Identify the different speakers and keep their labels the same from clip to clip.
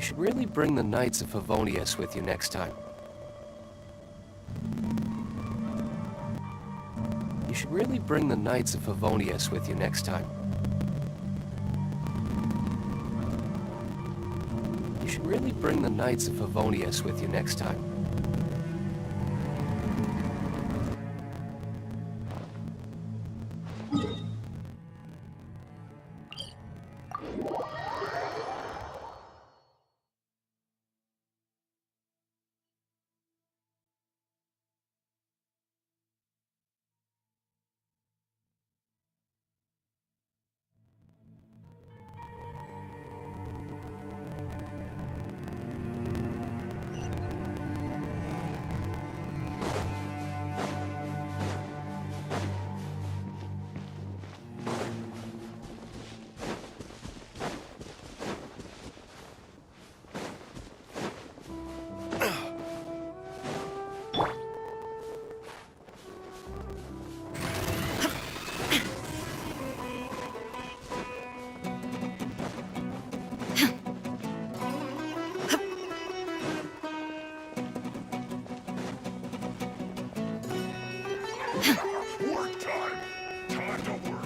Speaker 1: should really bring the Knights of Favonius with you next time. You should really bring the Knights of Favonius with you next time. You should really bring the Knights of Favonius with you next time.
Speaker 2: Work time! Time to work!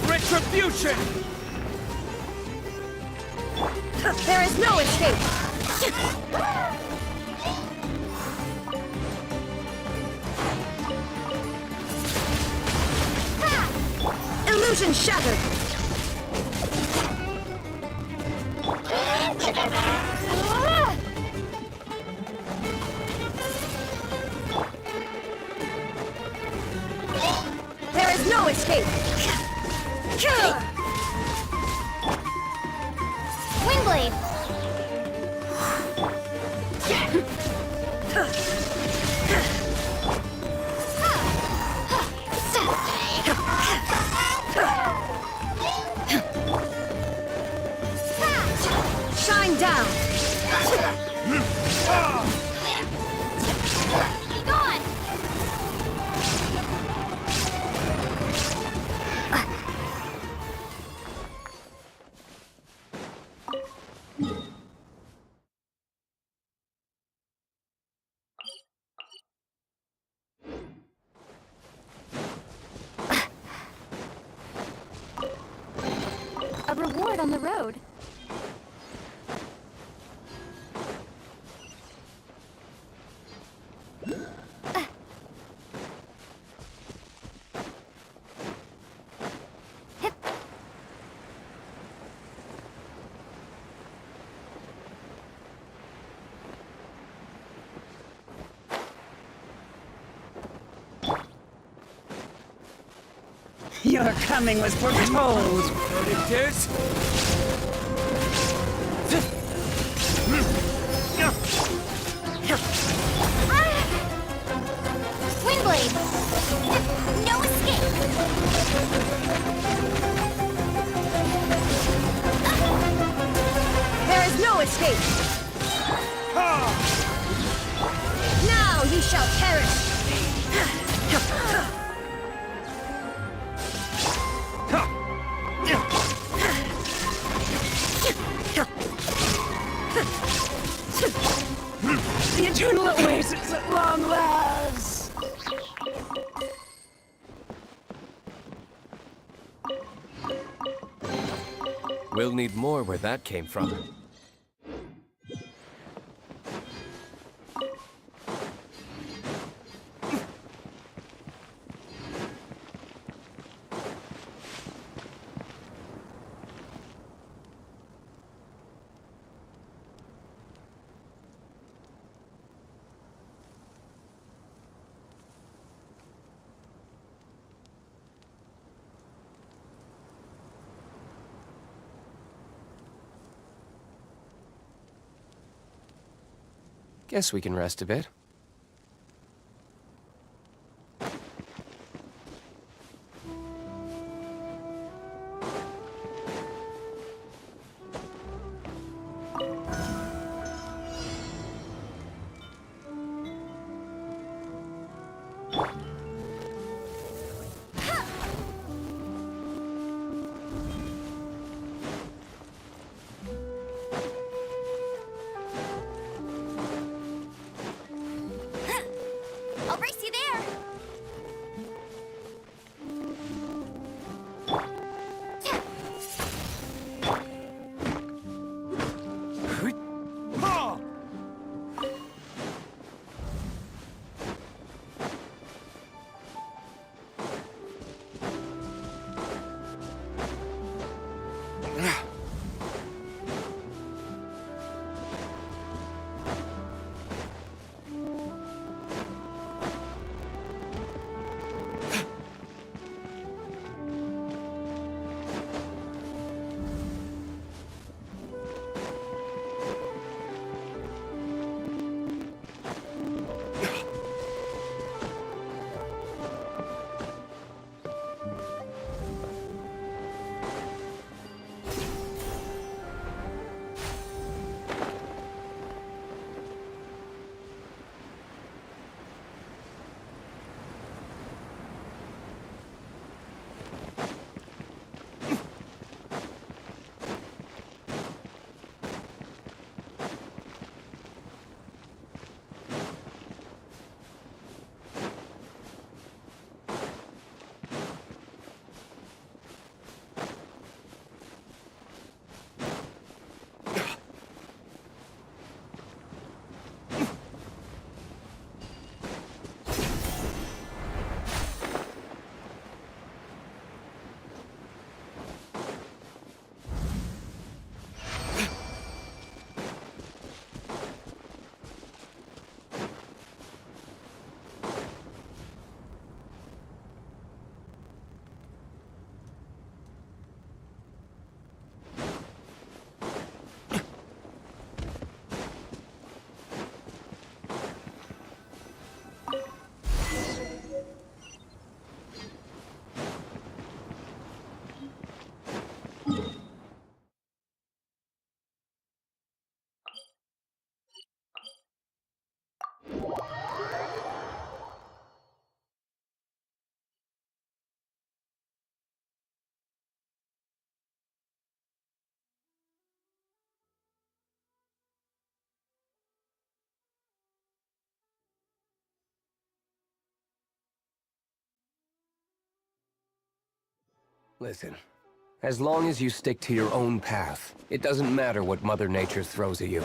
Speaker 3: Retribution!
Speaker 4: There is no escape! Illusion shattered! There is no escape! Windblade! Shine down! Gone! A reward on the road.
Speaker 3: Your coming was foretold. Predators.
Speaker 4: Windblade! No escape! There is no escape! Now you shall perish!
Speaker 3: The eternal oasis at long last.
Speaker 1: We'll need more where that came from. Guess we can rest a bit.
Speaker 4: I'll race you there.
Speaker 1: Listen, as long as you stick to your own path, it doesn't matter what Mother Nature throws at you.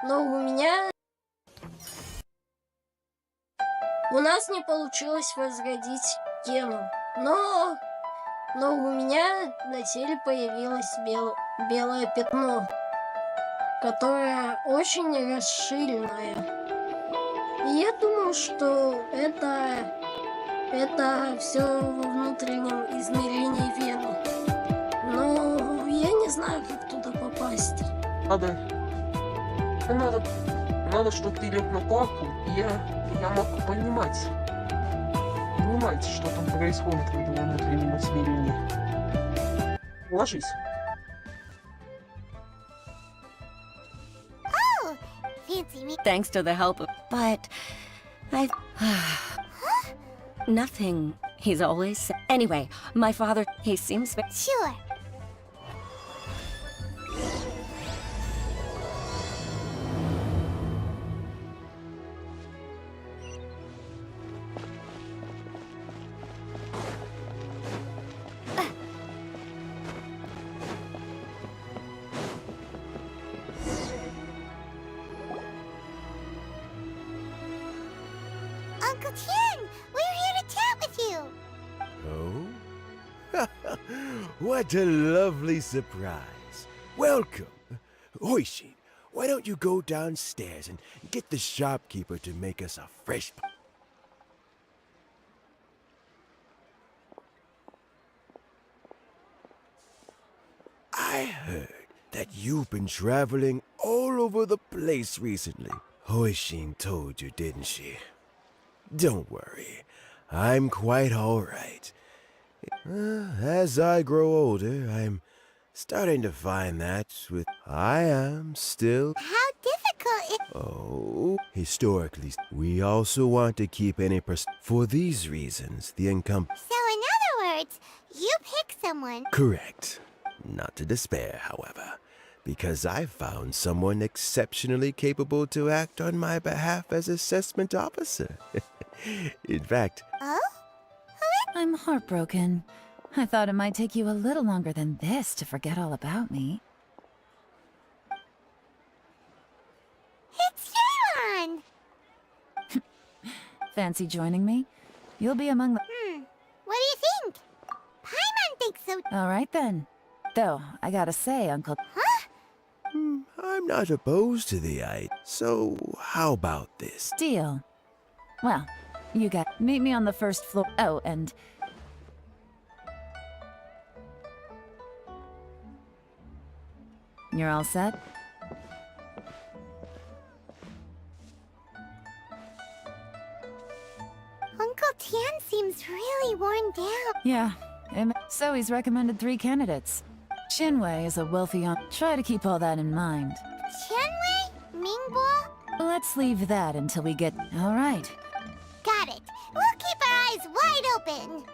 Speaker 5: Но у нас не получилось возродить Гену. Но у меня на теле появилось белое пятно, которое очень расширенное. И я думаю, что это все во внутреннем измерении Вены. Но я не знаю, как туда попасть.
Speaker 6: Надо, чтобы ты лег на папку, и я могу понимать, что там происходит в этом внутреннем измерении. Ложись.
Speaker 3: Thanks to the help of... But... I... Nothing. He's always... Anyway, my father, he seems...
Speaker 4: Sure. Uncle Tien, we're here to chat with you.
Speaker 7: Oh? What a lovely surprise. Welcome. Hoishin, why don't you go downstairs and get the shopkeeper to make us a fresh... I heard that you've been traveling all over the place recently. Hoishin told you, didn't she? Don't worry, I'm quite all right. As I grow older, I'm starting to find that I am still...
Speaker 4: How difficult it...
Speaker 7: Oh, historically, we also want to keep any for these reasons, the income...
Speaker 4: So in other words, you pick someone.
Speaker 7: Correct. Not to despair, however, because I found someone exceptionally capable to act on my behalf as assessment officer. In fact...
Speaker 4: Oh?
Speaker 8: I'm heartbroken. I thought it might take you a little longer than this to forget all about me.
Speaker 4: It's Xeon!
Speaker 8: Fancy joining me? You'll be among the...
Speaker 4: What do you think? Paimon thinks so.
Speaker 8: All right then. Though, I gotta say, Uncle...
Speaker 7: I'm not opposed to the idea. So, how about this?
Speaker 8: Deal. Well, you got... Meet me on the first floor. Oh, and... You're all set?
Speaker 4: Uncle Tien seems really worn down.
Speaker 8: Yeah. So he's recommended 3 candidates. Shinwei is a wealthy Try to keep all that in mind.
Speaker 4: Shenwei? Mingbo?
Speaker 8: Let's leave that until we get... All right.
Speaker 4: Got it. We'll keep our eyes wide open.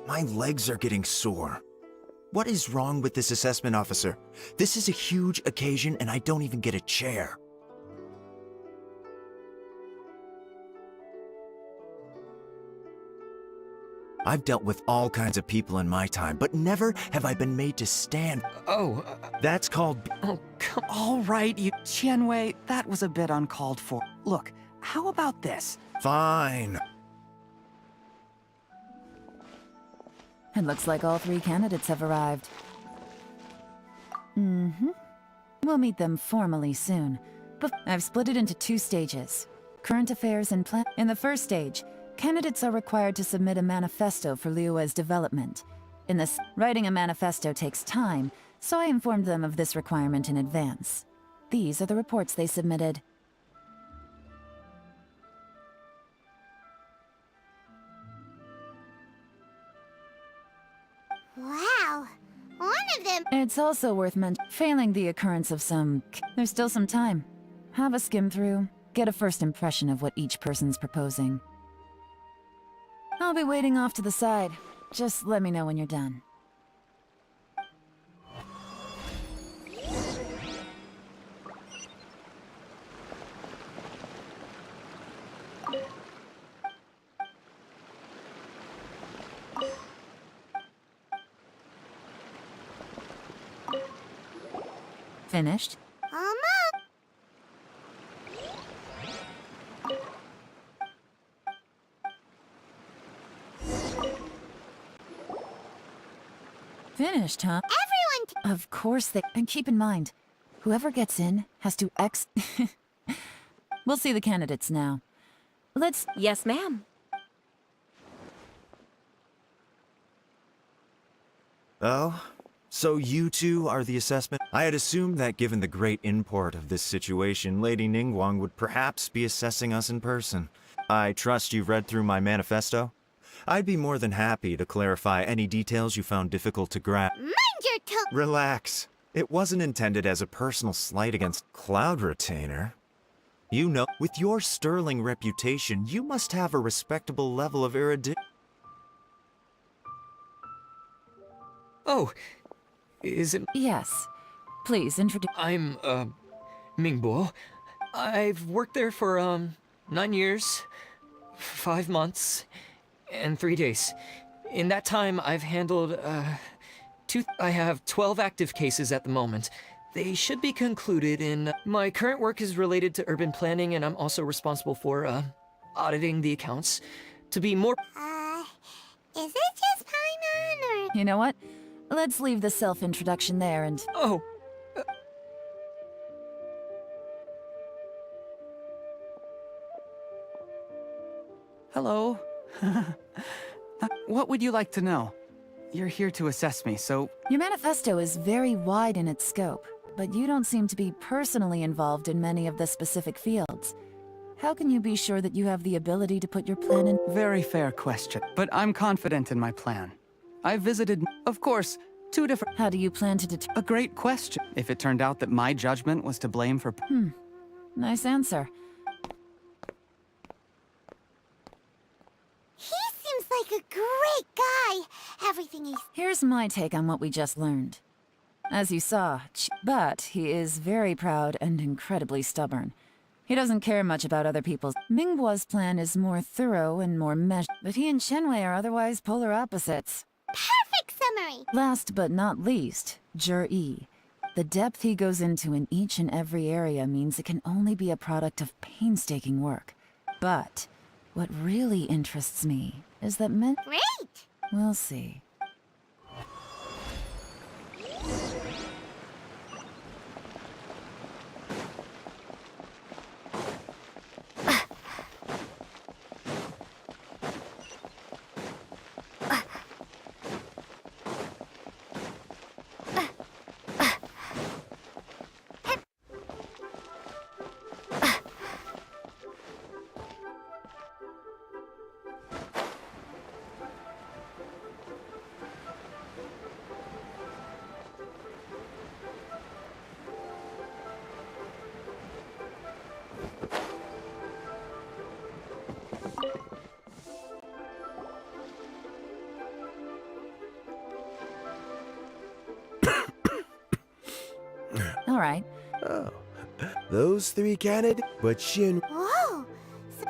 Speaker 9: My legs are getting sore. What is wrong with this assessment officer? This is a huge occasion and I don't even get a chair. I've dealt with all kinds of people in my time, but never have I been made to stand. That's called...
Speaker 10: Oh, come. All right, you... Qianwei, that was a bit uncalled for. Look, how about this?
Speaker 9: Fine.
Speaker 8: It looks like all 3 candidates have arrived. We'll meet them formally soon. But I've split it into 2 stages. Current affairs and plan. In the first stage, candidates are required to submit a manifesto for Liyue's development. In this, writing a manifesto takes time, so I informed them of this requirement in advance. These are the reports they submitted.
Speaker 4: Wow. One of them.
Speaker 8: It's also worth mentioning, failing the occurrence of some... There's still some time. Have a skim through, get a first impression of what each person's proposing. I'll be waiting off to the side. Just let me know when you're done. Finished?
Speaker 4: Almost.
Speaker 8: Finished, huh?
Speaker 4: Everyone.
Speaker 8: Of course they... And keep in mind, whoever gets in has to We'll see the candidates now. Let's...
Speaker 3: Yes, ma'am.
Speaker 9: Oh? So you two are the assessment? I had assumed that given the great import of this situation, Lady Ningguang would perhaps be assessing us in person. I trust you've read through my manifesto? I'd be more than happy to clarify any details you found difficult to grasp.
Speaker 4: Mind your tongue.
Speaker 9: Relax. It wasn't intended as a personal slight against Cloud Retainer. You know, with your sterling reputation, you must have a respectable level of erudition.
Speaker 11: Oh, is it...
Speaker 8: Yes. Please, introduce...
Speaker 11: I'm, Mingbo. I've worked there for, 9 years, 5 months, and 3 days. In that time, I've handled, I have 12 active cases at the moment. They should be concluded in... My current work is related to urban planning, and I'm also responsible for, auditing the accounts. To be more...
Speaker 4: Is it just Paimon or...
Speaker 8: You know what? Let's leave the self-introduction there and...
Speaker 11: Oh!
Speaker 10: Hello. What would you like to know? You're here to assess me, so...
Speaker 8: Your manifesto is very wide in its scope, but you don't seem to be personally involved in many of the specific fields. How can you be sure that you have the ability to put your plan in?
Speaker 10: Very fair question, but I'm confident in my plan. I visited, of course, 2 different...
Speaker 8: How do you plan to
Speaker 10: A great question. If it turned out that my judgment was to blame for...
Speaker 8: Nice answer.
Speaker 4: He seems like a great guy. Everything he's...
Speaker 8: Here's my take on what we just learned. As you saw, but he is very proud and incredibly stubborn. He doesn't care much about other people's... Mingbo's plan is more thorough and more measured, but he and Qianwei are otherwise polar opposites.
Speaker 4: Perfect summary.
Speaker 8: Last but not least, Yi. The depth he goes into in each and every area means it can only be a product of painstaking work. But what really interests me is that
Speaker 4: Great.
Speaker 8: We'll see. All right.
Speaker 7: Oh, those three candidates, but
Speaker 4: Whoa!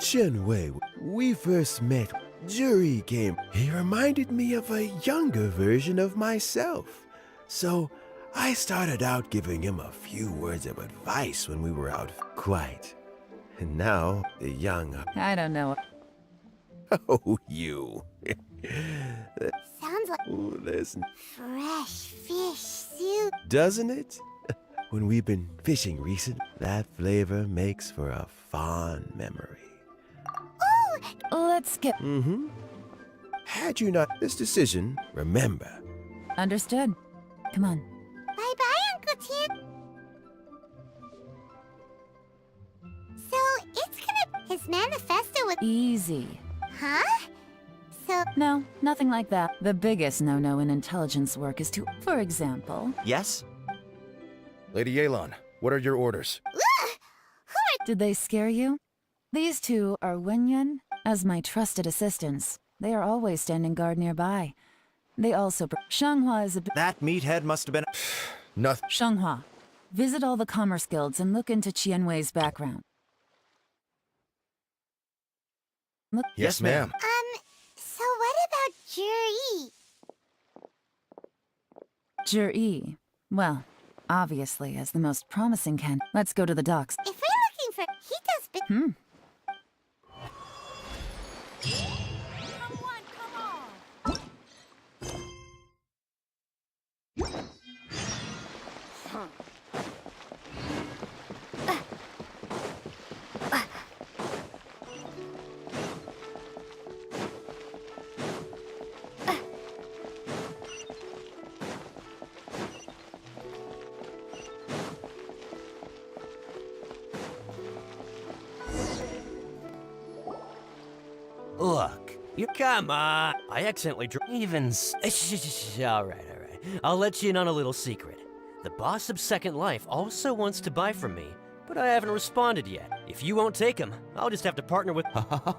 Speaker 7: Shenwei, we first met. Jury came. He reminded me of a younger version of myself. So I started out giving him a few words of advice when we were out. Quite. And now, the young...
Speaker 8: I don't know.
Speaker 7: Oh, you.
Speaker 4: Sounds like
Speaker 7: Oh, there's...
Speaker 4: fresh fish soup.
Speaker 7: Doesn't it? When we've been fishing recently, that flavor makes for a fond memory.
Speaker 8: Let's get...
Speaker 7: Mm-hmm. Had you not this decision, remember.
Speaker 8: Understood. Come on.
Speaker 4: Bye-bye, Uncle Tian. So, it's gonna... His manifesto with...
Speaker 8: Easy.
Speaker 4: Huh? So...
Speaker 8: No, nothing like that. The biggest no-no in intelligence work is to... For example...
Speaker 9: Yes?
Speaker 12: Lady Yelan, what are your orders?
Speaker 8: Did they scare you? These two are Wenyuan as my trusted assistants. They are always standing guard nearby. They also... Shanghua is a...
Speaker 9: That meathead must have been...
Speaker 12: Nothing.
Speaker 8: Shanghua, visit all the commerce guilds and look into Qianwei's background. Look...
Speaker 12: Yes, ma'am.
Speaker 4: So what about Juri?
Speaker 8: Juri. Well, obviously, as the most promising can... Let's go to the docks.
Speaker 4: If we're looking for... He does...
Speaker 8: Hmm.
Speaker 13: Look, you come on. I accidentally all right. I'll let you in on a little secret. The boss of Second Life also wants to buy from me, but I haven't responded yet. If you won't take him, I'll just have to partner with...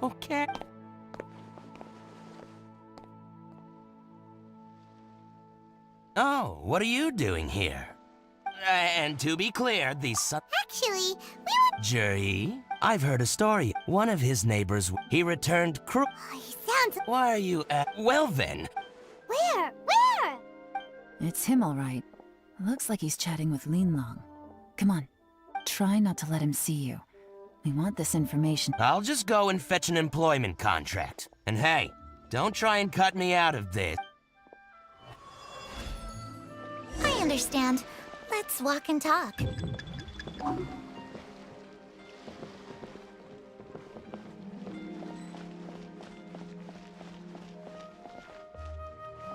Speaker 13: Okay. Oh, what are you doing here? And to be clear,
Speaker 4: Actually, we were...
Speaker 13: Juri, I've heard a story. One of his neighbors, he returned
Speaker 4: Oh, he sounds...
Speaker 13: Why are you well then?
Speaker 4: Where? Where?
Speaker 8: It's him, all right. Looks like he's chatting with Lin Long. Come on. Try not to let him see you. We want this information.
Speaker 13: I'll just go and fetch an employment contract. And hey, don't try and cut me out of this.
Speaker 4: I understand. Let's walk and talk.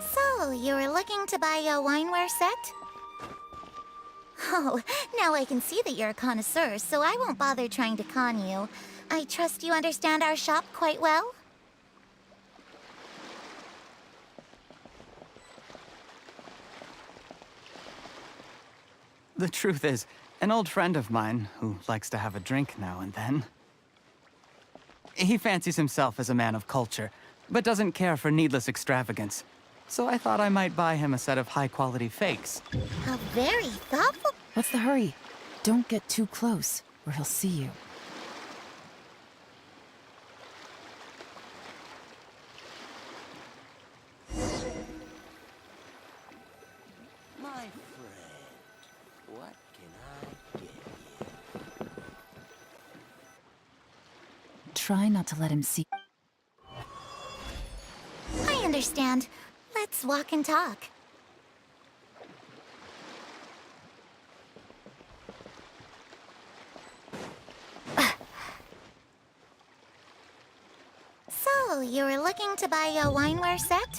Speaker 4: So, you were looking to buy a wineware set? Oh, now I can see that you're a connoisseur, so I won't bother trying to con you. I trust you understand our shop quite well?
Speaker 10: The truth is, an old friend of mine, who likes to have a drink now and then, he fancies himself as a man of culture, but doesn't care for needless extravagance. So I thought I might buy him a set of high-quality fakes.
Speaker 4: How very thoughtful.
Speaker 8: What's the hurry? Don't get too close, or he'll see you.
Speaker 13: My friend, what can I get you?
Speaker 8: Try not to let him see.
Speaker 4: I understand. Let's walk and talk. So, you were looking to buy a wineware set?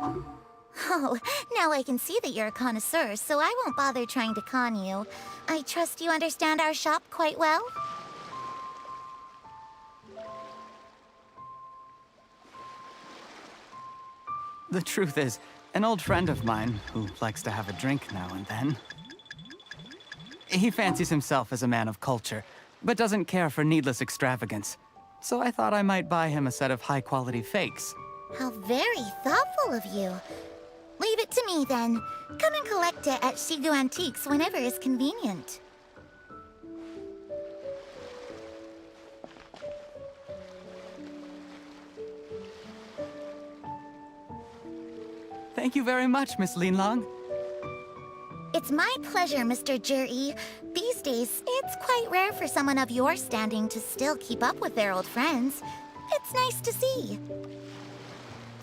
Speaker 4: Oh, now I can see that you're a connoisseur, so I won't bother trying to con you. I trust you understand our shop quite well?
Speaker 10: The truth is, an old friend of mine, who likes to have a drink now and then, he fancies himself as a man of culture, but doesn't care for needless extravagance. So I thought I might buy him a set of high-quality fakes.
Speaker 4: How very thoughtful of you. Leave it to me then. Come and collect it at Shigu Antiques whenever is convenient.
Speaker 10: Thank you very much, Miss Linlong.
Speaker 4: It's my pleasure, Mr. Juri. These days, it's quite rare for someone of your standing to still keep up with their old friends. It's nice to see.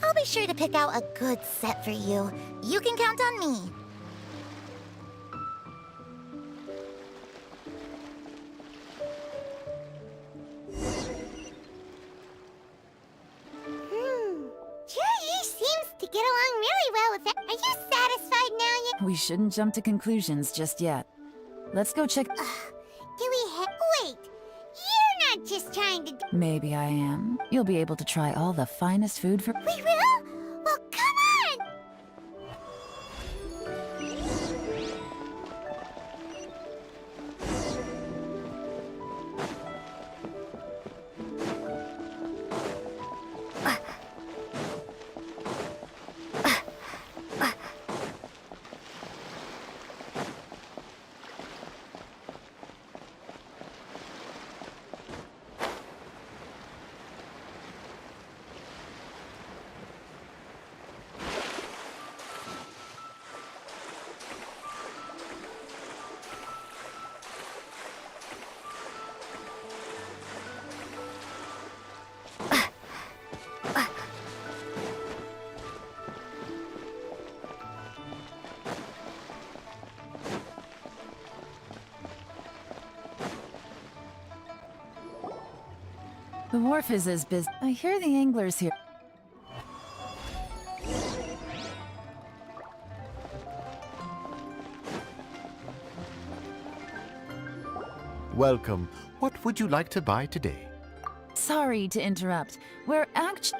Speaker 4: I'll be sure to pick out a good set for you. You can count on me.
Speaker 14: Juri seems to get along really well with it. Are you satisfied now yet?
Speaker 8: We shouldn't jump to conclusions just yet. Let's go check.
Speaker 14: Wait! You're not just trying to...
Speaker 8: Maybe I am. You'll be able to try all the finest food for.
Speaker 14: We will? Well, come on!
Speaker 8: The wharf is as busy. I hear the anglers here.
Speaker 15: Welcome. What would you like to buy today?
Speaker 8: Sorry to interrupt.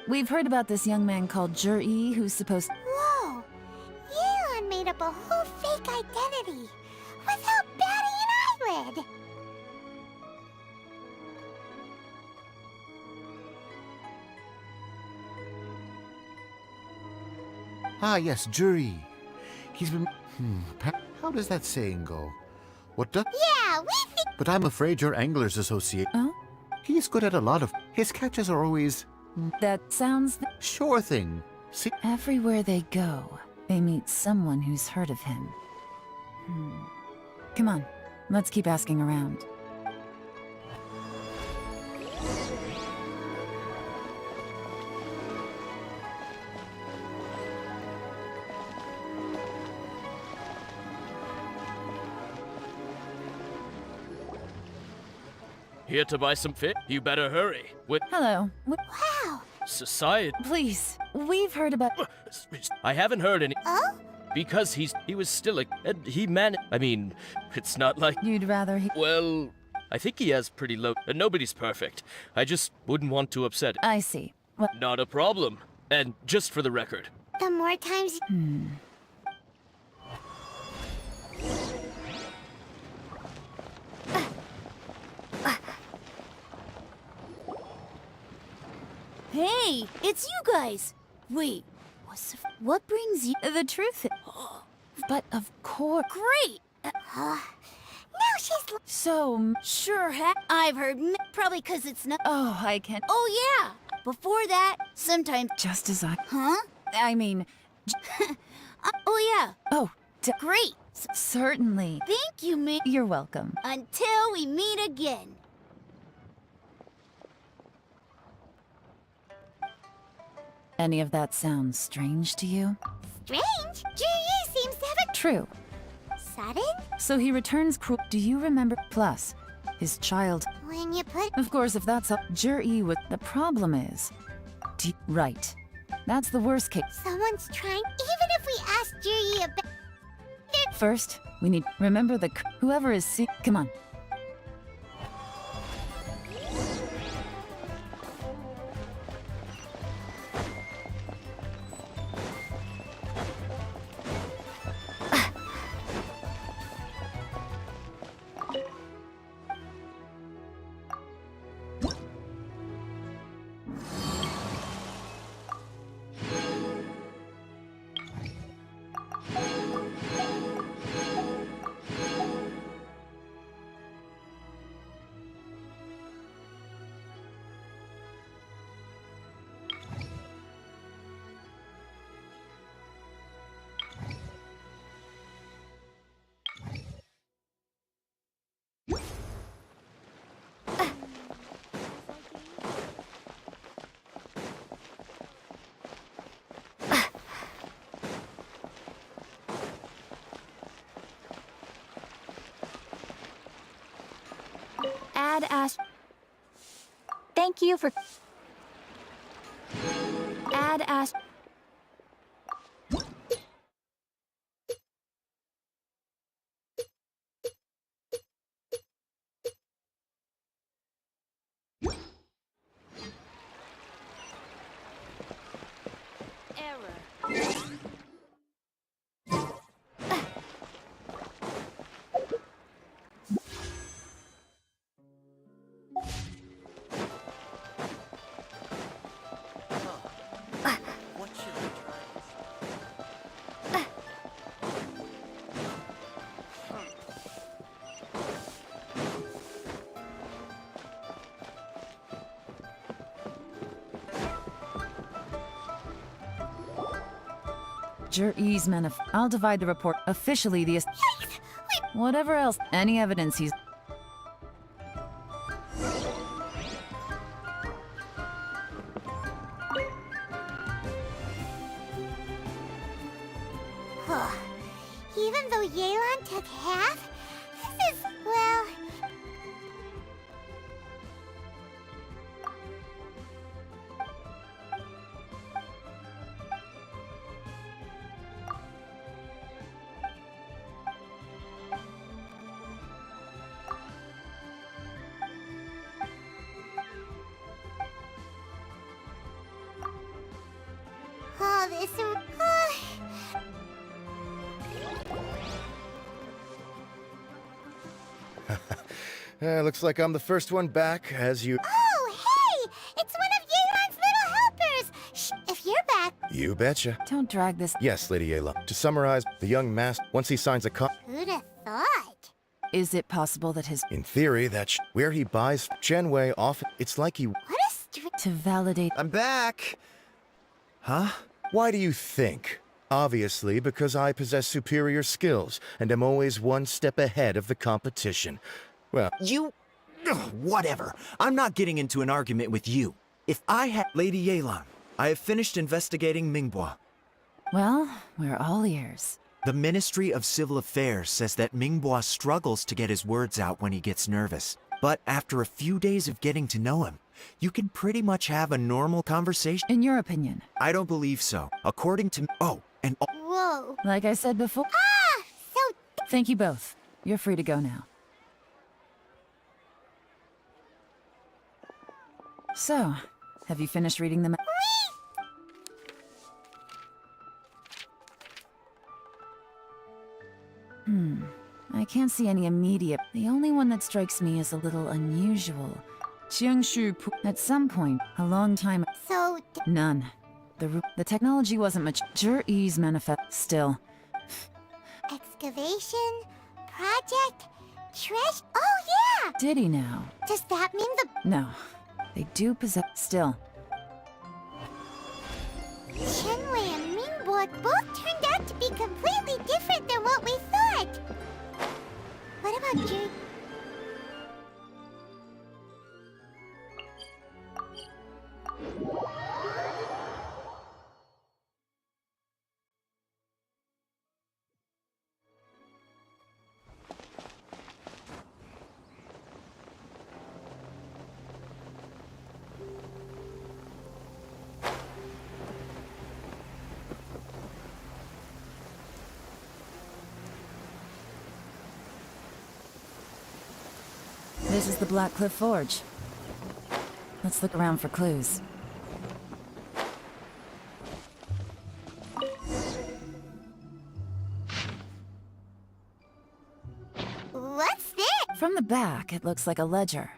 Speaker 8: We've heard about this young man called Juri who's supposed.
Speaker 14: Whoa! Yeon made up a whole fake identity without batting an eyelid!
Speaker 15: Ah, yes, Juri. He's been... How does that saying go? What does...
Speaker 14: Yeah, we think...
Speaker 15: But I'm afraid your Anglers Associate...
Speaker 8: Oh?
Speaker 15: He's good at a lot of... His catches are always...
Speaker 8: That sounds...
Speaker 15: Sure thing. See...
Speaker 8: Everywhere they go, they meet someone who's heard of him. Come on, let's keep asking around.
Speaker 16: Here to buy some fit? You better hurry. With
Speaker 8: Hello.
Speaker 14: Wow!
Speaker 16: society.
Speaker 8: Please, we've heard about...
Speaker 16: I haven't heard any.
Speaker 14: Oh?
Speaker 16: Because he was still a... And he I mean, it's not like...
Speaker 8: You'd rather he...
Speaker 16: Well, I think he has pretty low... And nobody's perfect. I just wouldn't want to upset him.
Speaker 8: I see. What?
Speaker 16: Not a problem. And just for the record.
Speaker 14: The more times...
Speaker 3: Hey, it's you guys! Wait, what brings you...
Speaker 8: The truth is... But of course...
Speaker 3: Great!
Speaker 14: Now she's...
Speaker 8: So...
Speaker 3: Sure, I've heard probably because it's not...
Speaker 8: Oh, I can't...
Speaker 3: Oh, yeah! Before that, sometimes...
Speaker 8: Just as I...
Speaker 3: Huh?
Speaker 8: I mean...
Speaker 3: Oh, yeah.
Speaker 8: Oh,
Speaker 3: Great!
Speaker 8: certainly.
Speaker 3: Thank you, man.
Speaker 8: You're welcome.
Speaker 3: Until we meet again.
Speaker 8: Any of that sound strange to you?
Speaker 14: Strange? Juri seems to have a...
Speaker 8: True.
Speaker 14: Sudden?
Speaker 8: So he returns Do you remember? Plus, his child...
Speaker 14: When you put...
Speaker 8: Of course, if that's a... Juri with... The problem is... Right. That's the worst case.
Speaker 14: Someone's trying... Even if we ask Juri about...
Speaker 8: First, we need... Remember the... Whoever is Come on.
Speaker 3: Add Ash. Thank you for. Add Ash.
Speaker 13: What should I try?
Speaker 8: Jur-E's I'll divide the report. Officially, the. Whatever else. Any evidence he's.
Speaker 14: Even though Yelan took half, this is, well... Oh, this...
Speaker 12: Looks like I'm the first one back, as you...
Speaker 14: Oh, hey! It's one of Yelan's little helpers! Shh, if you're back...
Speaker 12: You betcha.
Speaker 8: Don't drag this.
Speaker 12: Yes, Lady Ayla. To summarize, the young master, once he signs a
Speaker 14: Who'd have thought?
Speaker 8: Is it possible that his.
Speaker 12: In theory, where he buys Chenwei off, it's like he...
Speaker 14: What a
Speaker 8: To validate.
Speaker 9: I'm back! Huh?
Speaker 12: Why do you think? Obviously, because I possess superior skills, and am always one step ahead of the competition. Well...
Speaker 9: You... Ugh, whatever. I'm not getting into an argument with you. If I had... Lady Yelan, I have finished investigating Mingbua.
Speaker 8: Well, we're all ears.
Speaker 9: The Ministry of Civil Affairs says that Mingbua struggles to get his words out when he gets nervous. But after a few days of getting to know him, you can pretty much have a normal conversation.
Speaker 8: In your opinion?
Speaker 9: I don't believe so. According to... Oh, and...
Speaker 14: Whoa.
Speaker 8: Like I said before.
Speaker 14: Ah! So...
Speaker 8: Thank you both. You're free to go now. So, have you finished reading them? I can't see any immediate. The only one that strikes me as a little unusual. At some point, a long time.
Speaker 14: So...
Speaker 8: None. The technology wasn't much. Jur-E's manifest. Still.
Speaker 14: Excavation? Project? Trish? Oh, yeah!
Speaker 8: Did he now?
Speaker 14: Does that mean the...
Speaker 8: No. They do possess. Still.
Speaker 14: Chenwei and Mingbua both turned out to be completely different than what we thought. What about Jur...
Speaker 8: This is the Black Cliff Forge. Let's look around for clues.
Speaker 14: What's this?
Speaker 8: From the back, it looks like a ledger.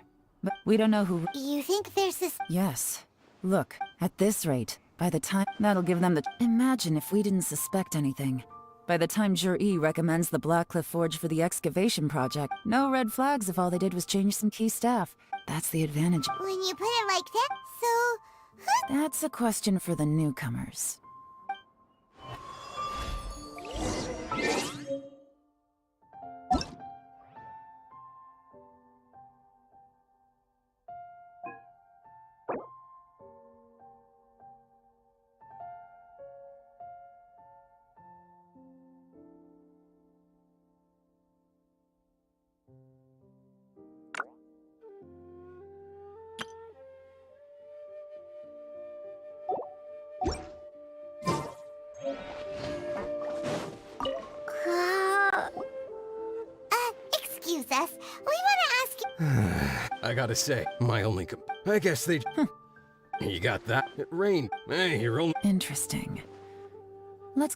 Speaker 8: But we don't know who...
Speaker 14: You think there's this...
Speaker 8: Yes. Look, at this rate, by the time... That'll give them the... Imagine if we didn't suspect anything. By the time Jur-E recommends the Black Cliff Forge for the excavation project, no red flags if all they did was change some key staff. That's the advantage.
Speaker 14: When you put it like that, so...
Speaker 8: That's a question for the newcomers.
Speaker 17: I gotta say, my only I guess they... You got that? It rained. Hey, you're only...
Speaker 8: Interesting. Let's...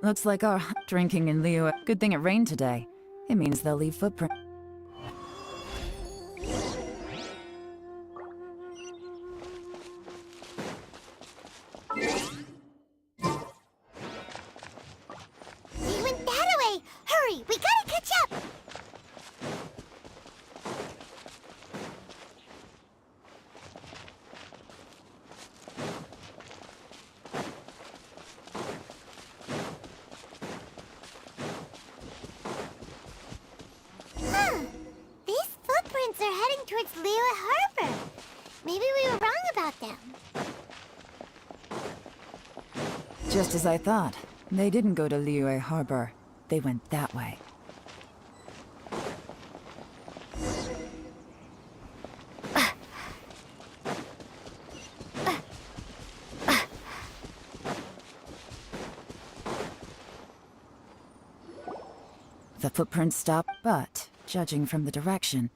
Speaker 8: Looks like our drinking in Liyue. Good thing it rained today. It means they'll leave footprint.
Speaker 14: He went that way! Hurry, we gotta catch up! These footprints are heading towards Liyue Harbor. Maybe we were wrong about them.
Speaker 8: Just as I thought. They didn't go to Liyue Harbor. They went that way. The footprints stopped, but, judging from the direction,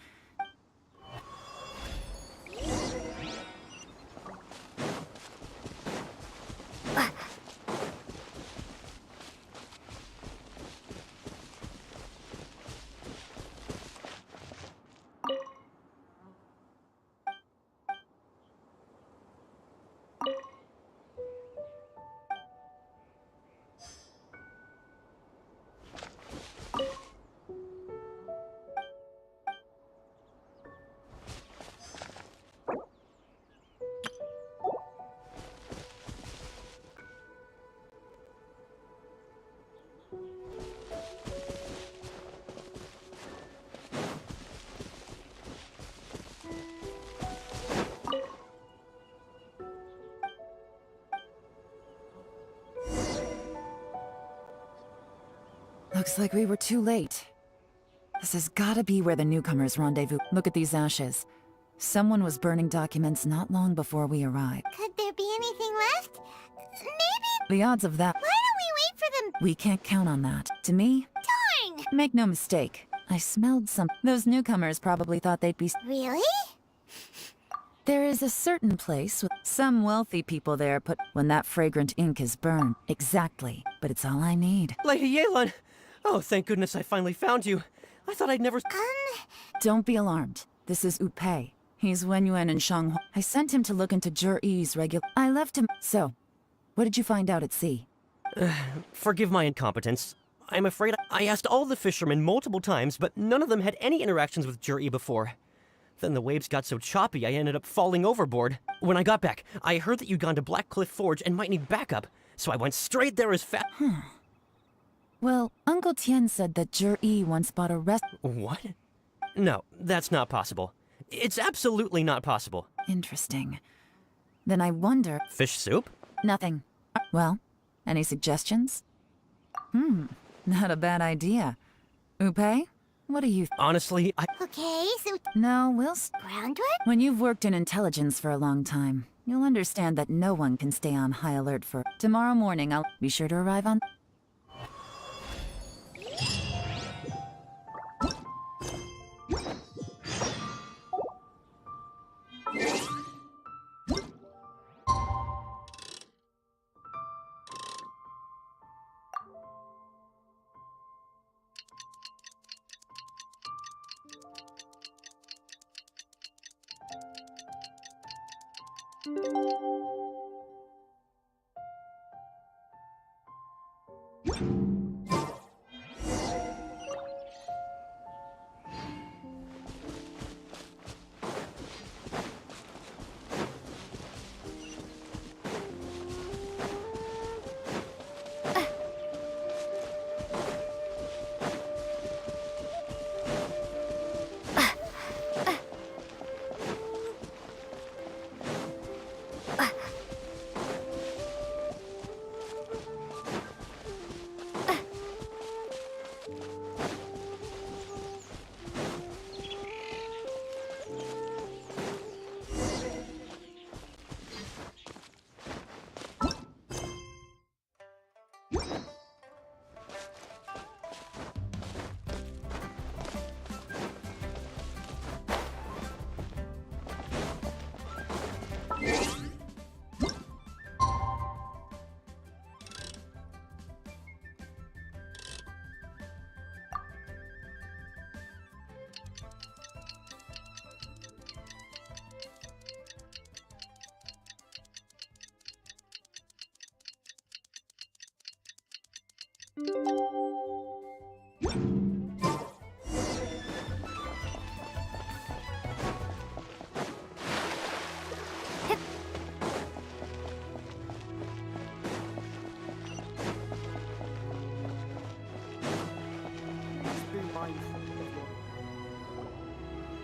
Speaker 8: looks like we were too late. This has gotta be where the newcomers rendezvous. Look at these ashes. Someone was burning documents not long before we arrived.
Speaker 14: Could there be anything left? Maybe...
Speaker 8: The odds of that...
Speaker 14: Why don't we wait for them?
Speaker 8: We can't count on that. To me...
Speaker 14: Darn!
Speaker 8: Make no mistake. I smelled some... Those newcomers probably thought they'd be...
Speaker 14: Really?
Speaker 8: There is a certain place with some wealthy people there put when that fragrant ink is burned. Exactly. But it's all I need.
Speaker 13: Lady Yelan! Oh, thank goodness I finally found you. I thought I'd never...
Speaker 8: Don't be alarmed. This is Upei. He's Wenyuan and Shanghua. I sent him to look into Zhiyi's regular... I left him... So, what did you find out at sea?
Speaker 13: Forgive my incompetence. I'm afraid I asked all the fishermen multiple times, but none of them had any interactions with Zhiyi before. Then the waves got so choppy I ended up falling overboard. When I got back, I heard that you'd gone to Black Cliff Forge and might need backup, so I went straight there as fast...
Speaker 8: Well, Uncle Tian said that Zhiyi once bought a rest...
Speaker 13: What? No, that's not possible. It's absolutely not possible.
Speaker 8: Interesting. Then I wonder...
Speaker 13: Fish soup?
Speaker 8: Nothing. Well, any suggestions? Not a bad idea. Upei, what do you...
Speaker 13: Honestly,
Speaker 14: Okay, so...
Speaker 8: No, we'll...
Speaker 14: Groundwork?
Speaker 8: When you've worked in intelligence for a long time, you'll understand that no one can stay on high alert for... Tomorrow morning, I'll be sure to arrive on...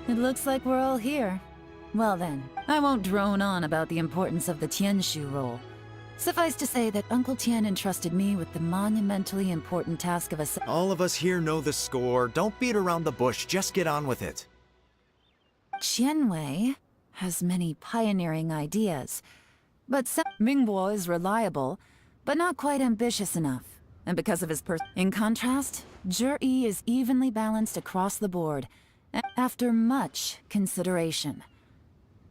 Speaker 8: It looks like we're all here. Well then, I won't drone on about the importance of the Tianshu role. Suffice to say that Uncle Tian entrusted me with the monumentally important task of
Speaker 9: All of us here know the score. Don't beat around the bush, just get on with it.
Speaker 8: Qianwei has many pioneering ideas, but Mingbo is reliable, but not quite ambitious enough. And because of his In contrast, Zhi is evenly balanced across the board, after much consideration.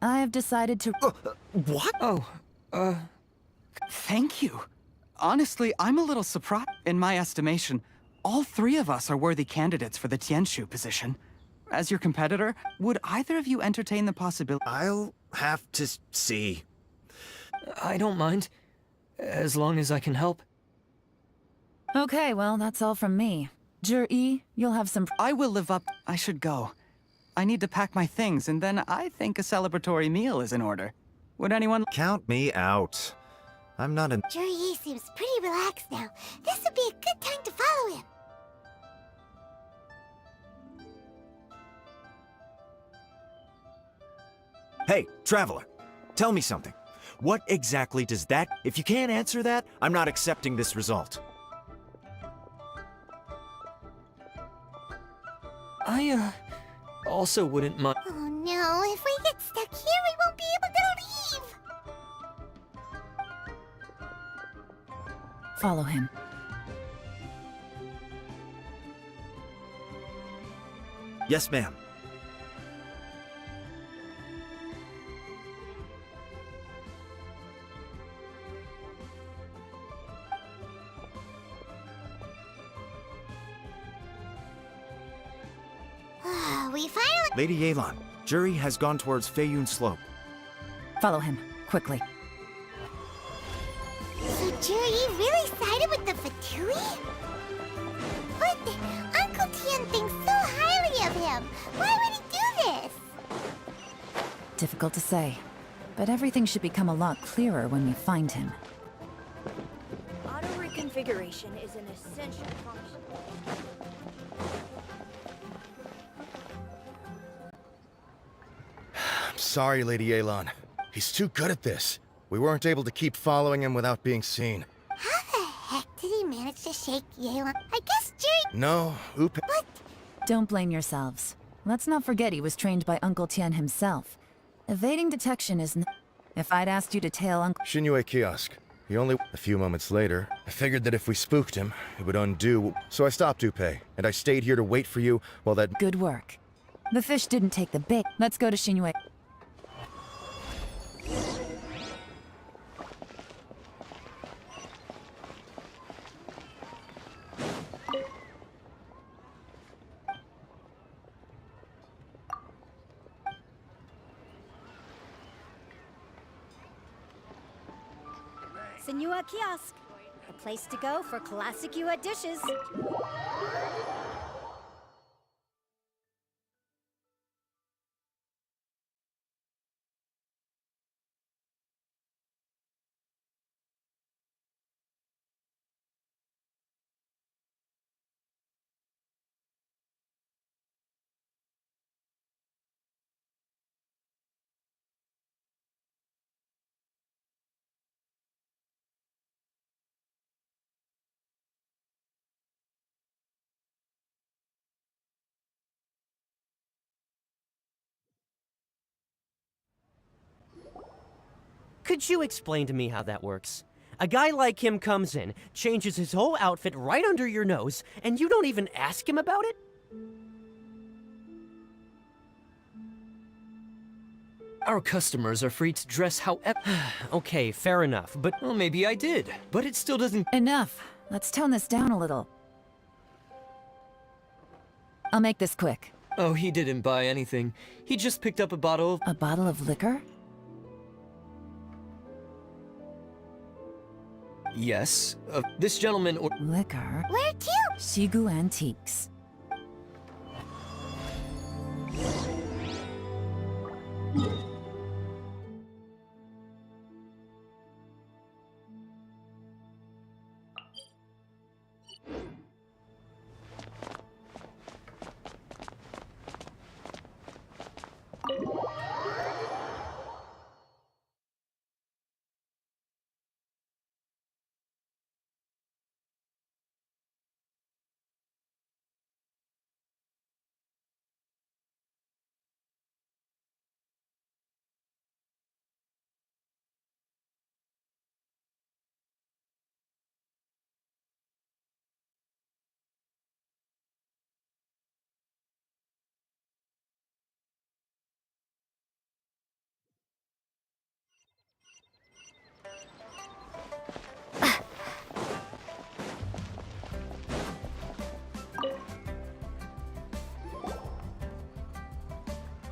Speaker 8: I have decided to...
Speaker 9: What?
Speaker 10: Oh, thank you. Honestly, I'm a little surprised. In my estimation, all three of us are worthy candidates for the Tianshu position. As your competitor, would either of you entertain the possibility?
Speaker 9: I'll have to see.
Speaker 11: I don't mind, as long as I can help.
Speaker 8: Okay, well, that's all from me. Zhi, you'll have some...
Speaker 10: I will live up. I should go. I need to pack my things, and then I think a celebratory meal is in order. Would anyone...
Speaker 9: Count me out. I'm not an...
Speaker 14: Zhi seems pretty relaxed now. This would be a good time to follow him.
Speaker 9: Hey, traveler, tell me something. What exactly does that... If you can't answer that, I'm not accepting this result.
Speaker 11: I, also wouldn't mind.
Speaker 14: Oh no, if we get stuck here, we won't be able to leave!
Speaker 8: Follow him.
Speaker 9: Yes, ma'am.
Speaker 14: We finally...
Speaker 9: Lady Yelan, Zhi has gone towards Feiyun Slope.
Speaker 8: Follow him, quickly.
Speaker 14: So Zhi really sided with the Fatui? But Uncle Tian thinks so highly of him. Why would he do this?
Speaker 8: Difficult to say, but everything should become a lot clearer when we find him.
Speaker 3: Auto reconfiguration is an essential function.
Speaker 12: Sorry, Lady Yelan. He's too good at this. We weren't able to keep following him without being seen.
Speaker 14: How the heck did he manage to shake Yelan? I guess Zhi...
Speaker 12: No, But...
Speaker 8: Don't blame yourselves. Let's not forget he was trained by Uncle Tian himself. Evading detection is If I'd asked you to tail Uncle...
Speaker 12: Xinyue Kiosk. He only... A few moments later, I figured that if we spooked him, it would undo... So I stopped Upe, and I stayed here to wait for you while that...
Speaker 8: Good work. The fish didn't take the bait. Let's go to Xinyue.
Speaker 3: Senua Kiosk, a place to go for classic Yua dishes.
Speaker 13: Could you explain to me how that works? A guy like him comes in, changes his whole outfit right under your nose, and you don't even ask him about it?
Speaker 11: Our customers are free to dress however...
Speaker 13: Okay, fair enough, but...
Speaker 11: Well, maybe I did, but it still doesn't...
Speaker 8: Enough. Let's tone this down a little. I'll make this quick.
Speaker 11: Oh, he didn't buy anything. He just picked up a bottle of...
Speaker 8: A bottle of liquor?
Speaker 11: Yes. This gentleman or
Speaker 8: Liquor.
Speaker 14: Where to?
Speaker 8: Shigu Antiques.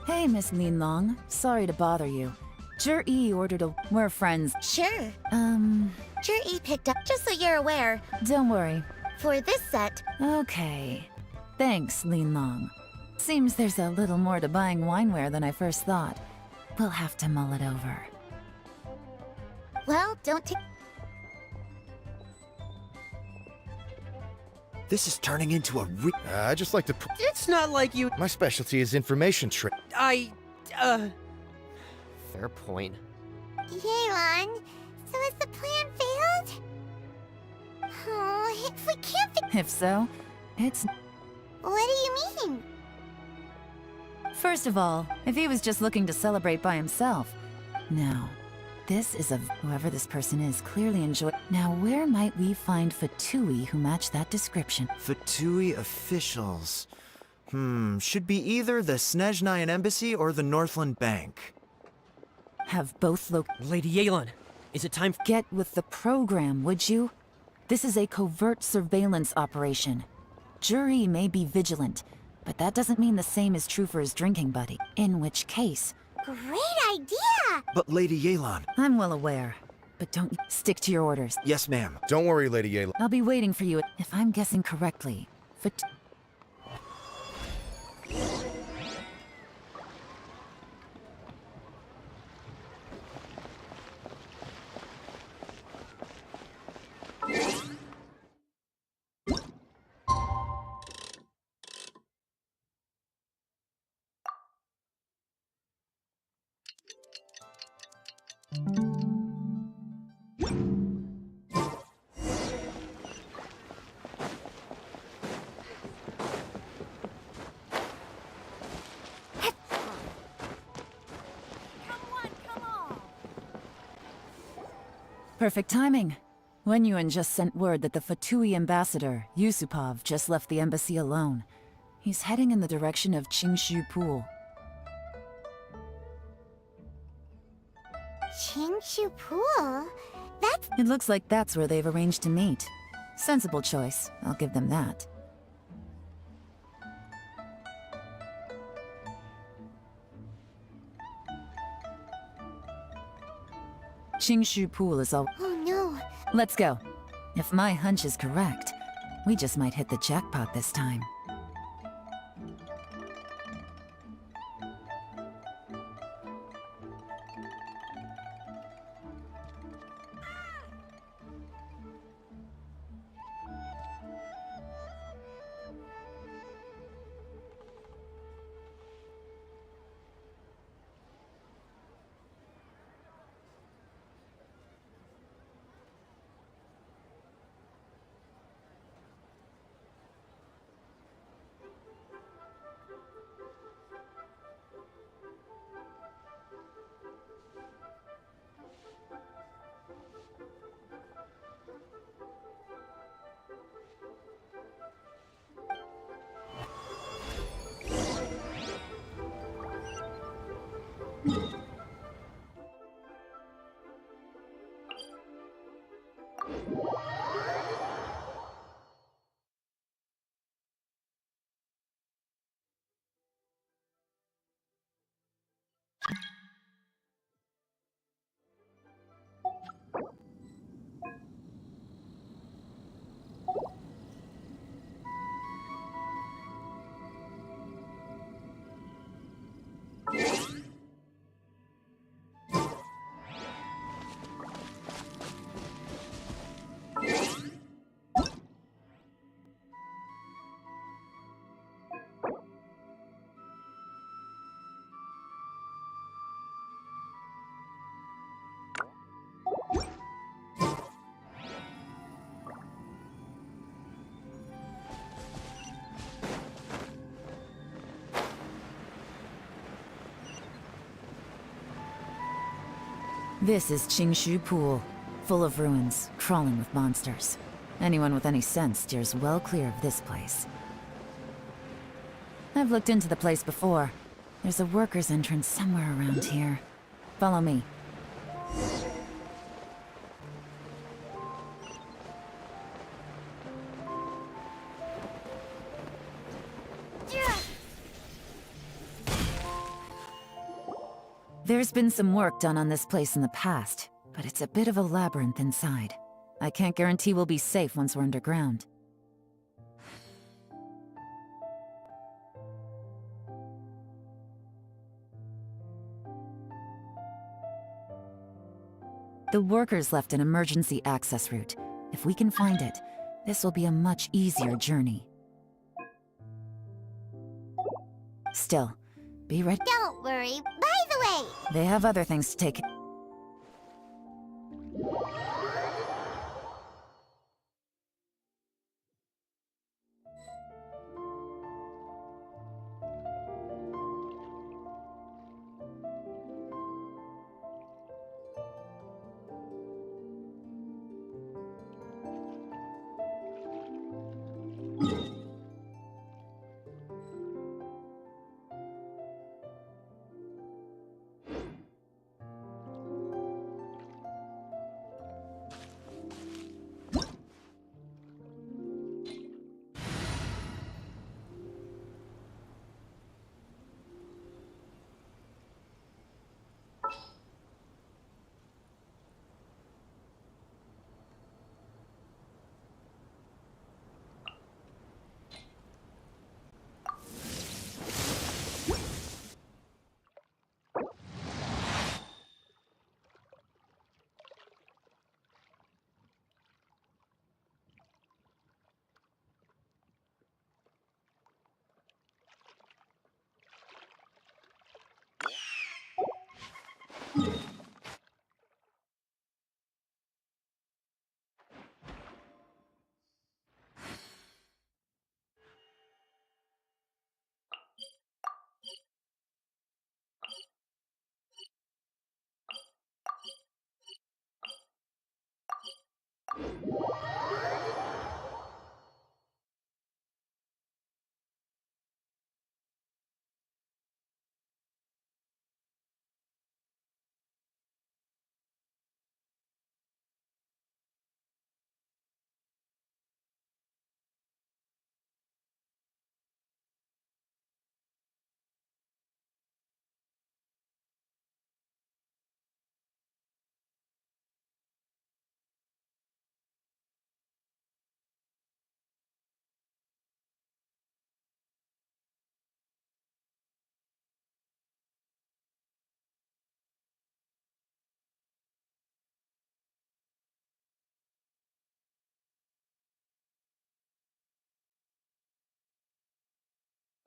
Speaker 8: Hey, Miss Lin Long. Sorry to bother you. Zhi ordered a... We're friends.
Speaker 4: Sure. Jerry picked up, just so you're aware.
Speaker 8: Don't worry.
Speaker 4: For this set.
Speaker 8: Okay. Thanks, Lin Long. Seems there's a little more to buying wineware than I first thought. We'll have to mull it over.
Speaker 4: Well, don't take...
Speaker 9: This is turning into a
Speaker 12: I just like to...
Speaker 13: It's not like you...
Speaker 12: My specialty is information trade.
Speaker 13: Fair point.
Speaker 14: Yelan, so has the plan failed? Oh, if we can't
Speaker 8: If so, it's...
Speaker 14: What do you mean?
Speaker 8: First of all, if he was just looking to celebrate by himself. No. This is whoever this person is clearly enjoy. Now, where might we find Fatui who match that description?
Speaker 9: Fatui officials. Should be either the Snezhnayan Embassy or the Northland Bank.
Speaker 8: Have both
Speaker 13: Lady Yelan, is it time
Speaker 8: Get with the program, would you? This is a covert surveillance operation. Jury may be vigilant, but that doesn't mean the same is true for his drinking buddy. In which case...
Speaker 14: Great idea!
Speaker 9: But Lady Yelan...
Speaker 8: I'm well aware, but don't stick to your orders.
Speaker 9: Yes, ma'am.
Speaker 12: Don't worry, Lady Yelan.
Speaker 8: I'll be waiting for you if I'm guessing correctly. Perfect timing. Wen Yuan just sent word that the Fatui ambassador, Yusupov, just left the embassy alone. He's heading in the direction of Qingshu Pool.
Speaker 14: Qingshu Pool? That's...
Speaker 8: It looks like that's where they've arranged to meet. Sensible choice, I'll give them that. Qingshu Pool is all...
Speaker 14: Oh no.
Speaker 8: Let's go. If my hunch is correct, we just might hit the jackpot this time. This is Qingshu Pool, full of ruins, crawling with monsters. Anyone with any sense steers well clear of this place. I've looked into the place before. There's a worker's entrance somewhere around here. Follow me. There's been some work done on this place in the past, but it's a bit of a labyrinth inside. I can't guarantee we'll be safe once we're underground. The workers left an emergency access route. If we can find it, this will be a much easier journey. Still, be ready.
Speaker 14: Don't worry. By the way,
Speaker 8: They have other things to take.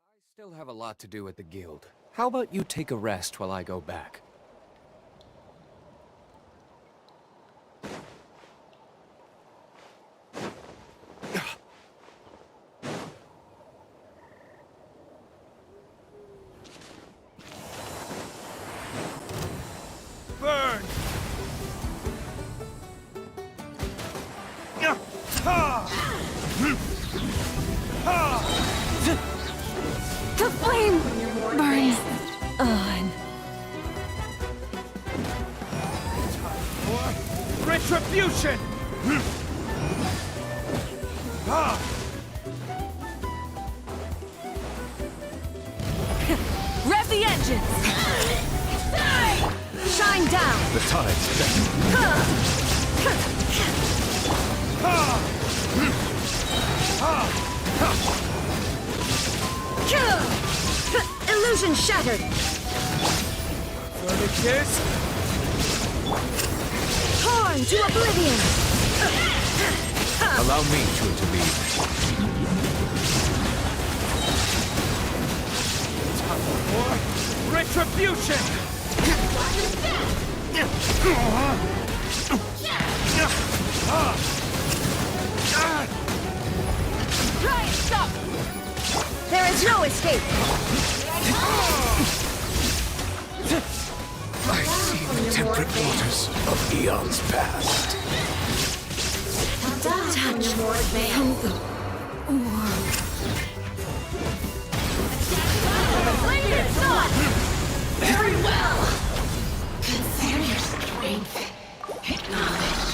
Speaker 1: I still have a lot to do at the guild. How about you take a rest while I go back?
Speaker 2: Burn!
Speaker 8: The flame burns on.
Speaker 2: Retribution!
Speaker 8: Rev the engines! Shine down!
Speaker 2: The tide's
Speaker 8: Illusion shattered!
Speaker 2: Furnaces!
Speaker 8: Torn to oblivion!
Speaker 2: Allow me to intervene. Time for retribution!
Speaker 8: Right, stop! There is no escape!
Speaker 2: I see the temptation.
Speaker 7: secret waters of eons past.
Speaker 14: Touch more advanced. Splendid thought! Very well! Consider your strength. Acknowledged.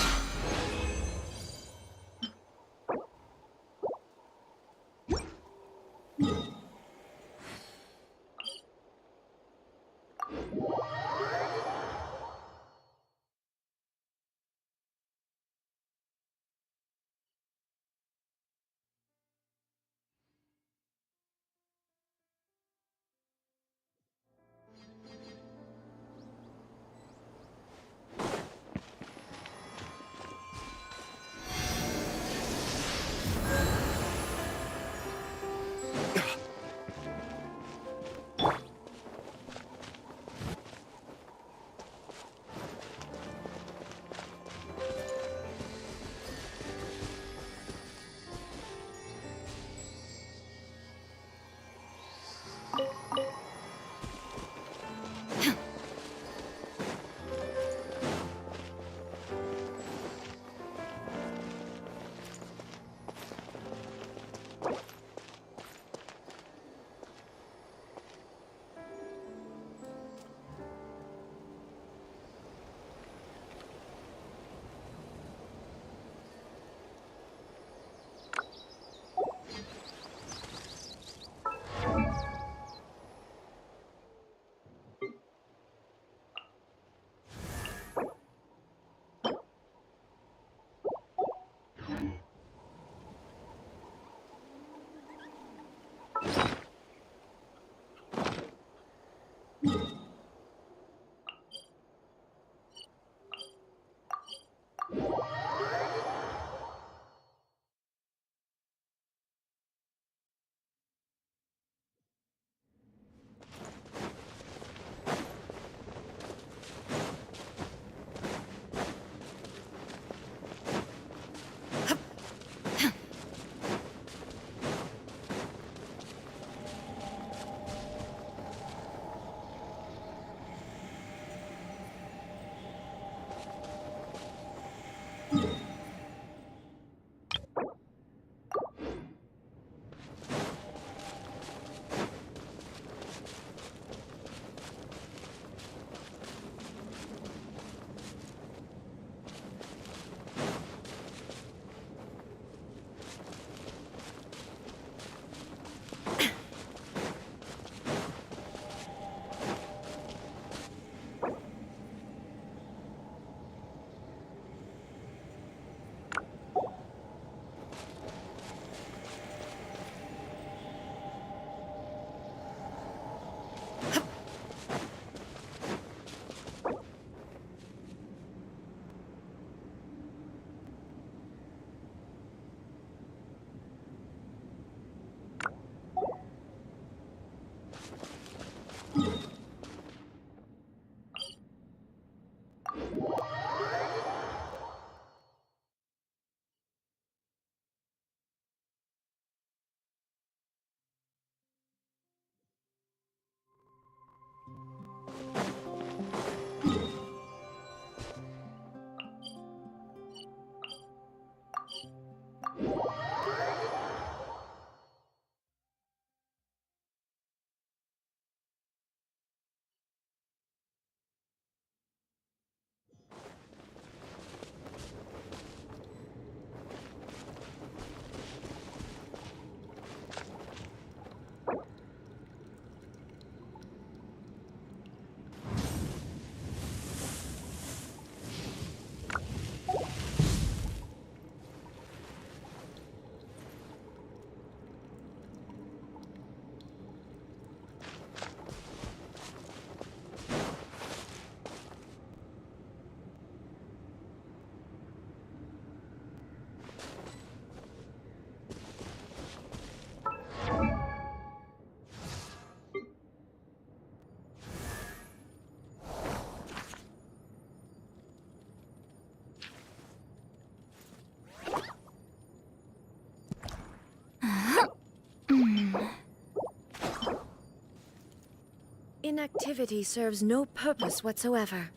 Speaker 18: Inactivity serves no purpose whatsoever.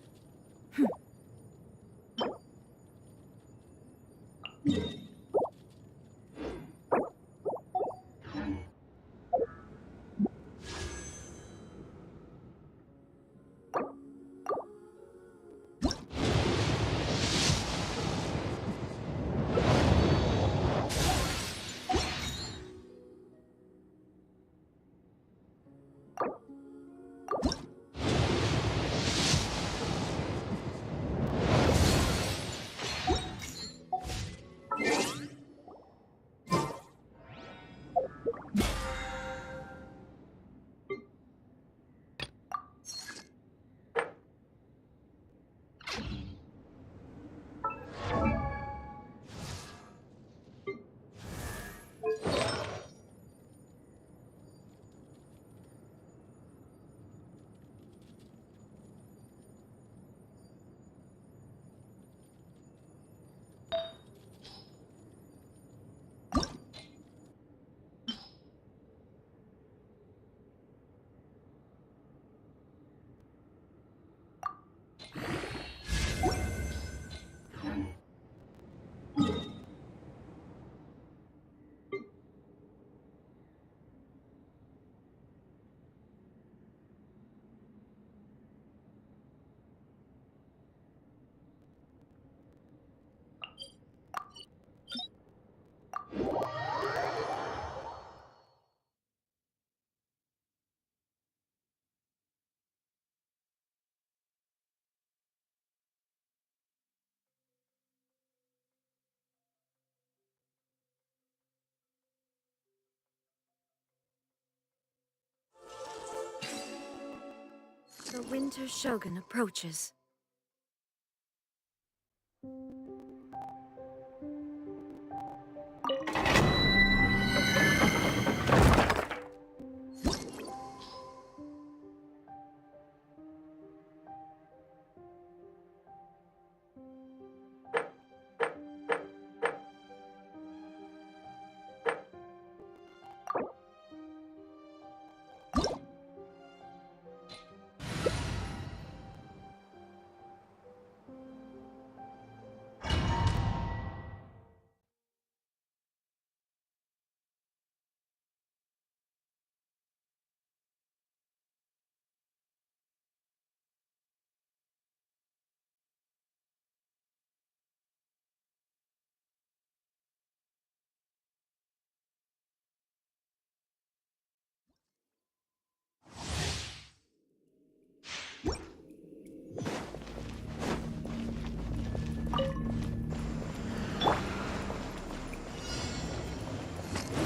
Speaker 18: Winter Shogun approaches.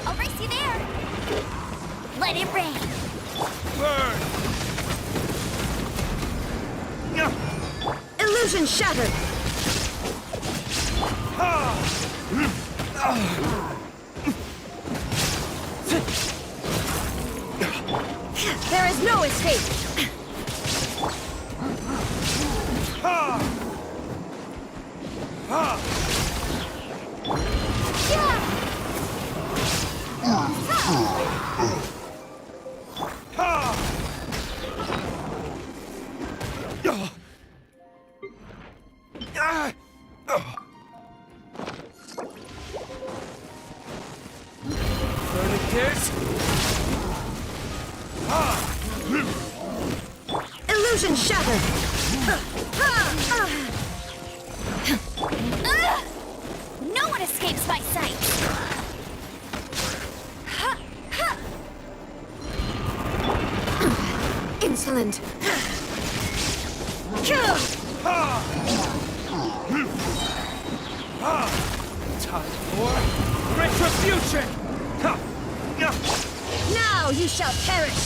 Speaker 3: I'll race you there! Let it rain!
Speaker 2: Burn!
Speaker 18: Illusion shattered! There is no escape! Illusion shattered!
Speaker 3: No one escapes my sight!
Speaker 18: Insolent!
Speaker 2: Time for retribution!
Speaker 18: Now you shall perish!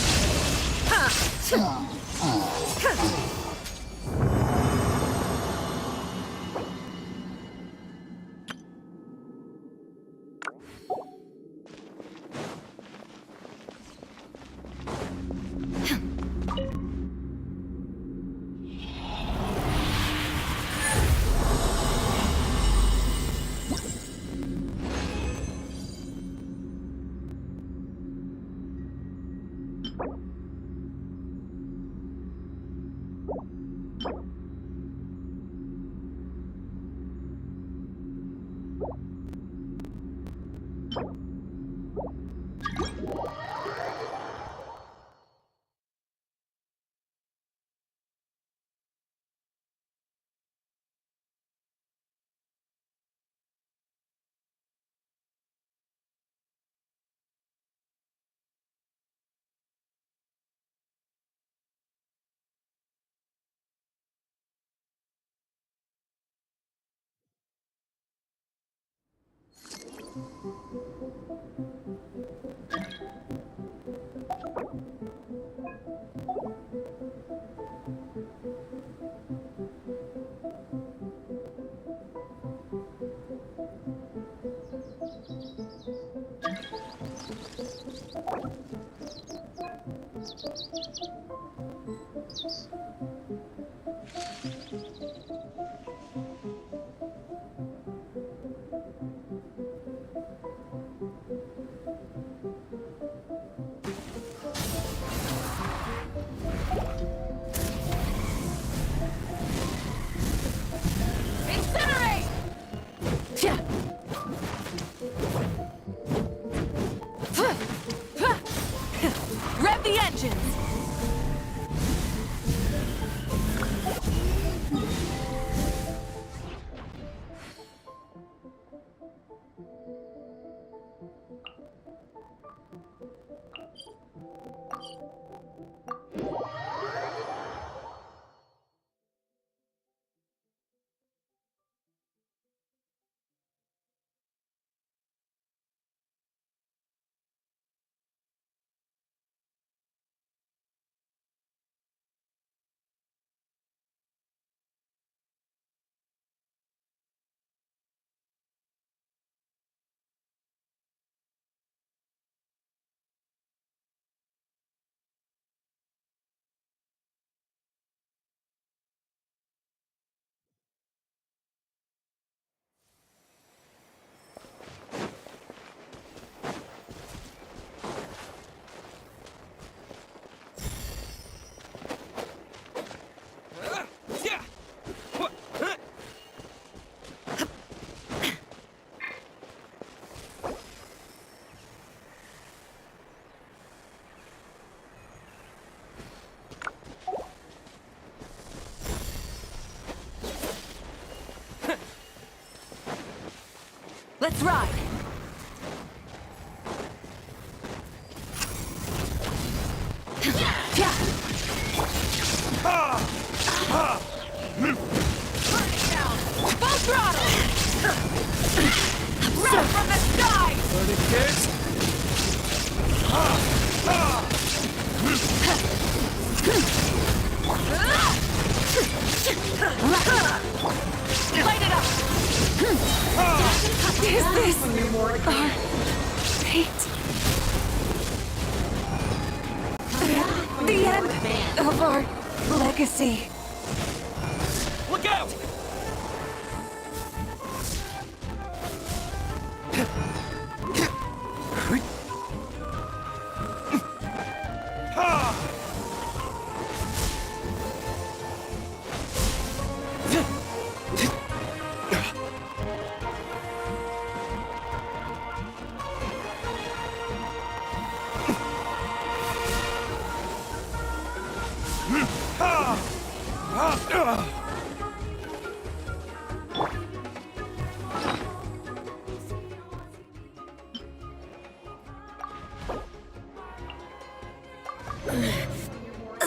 Speaker 18: Let's ride!
Speaker 2: Full throttle! Run from the sky! Learning kids!
Speaker 18: Light it up! Is this our fate? The end of our legacy.
Speaker 2: Look out!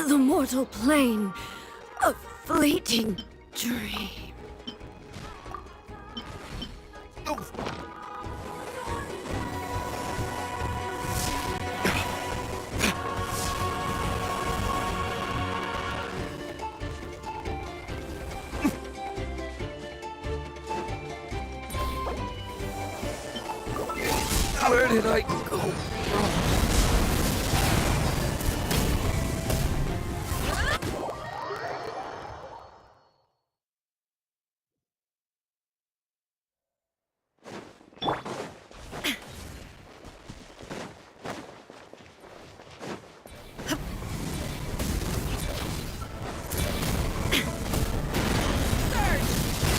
Speaker 18: The mortal plane, a fleeting dream.
Speaker 1: Where did I go?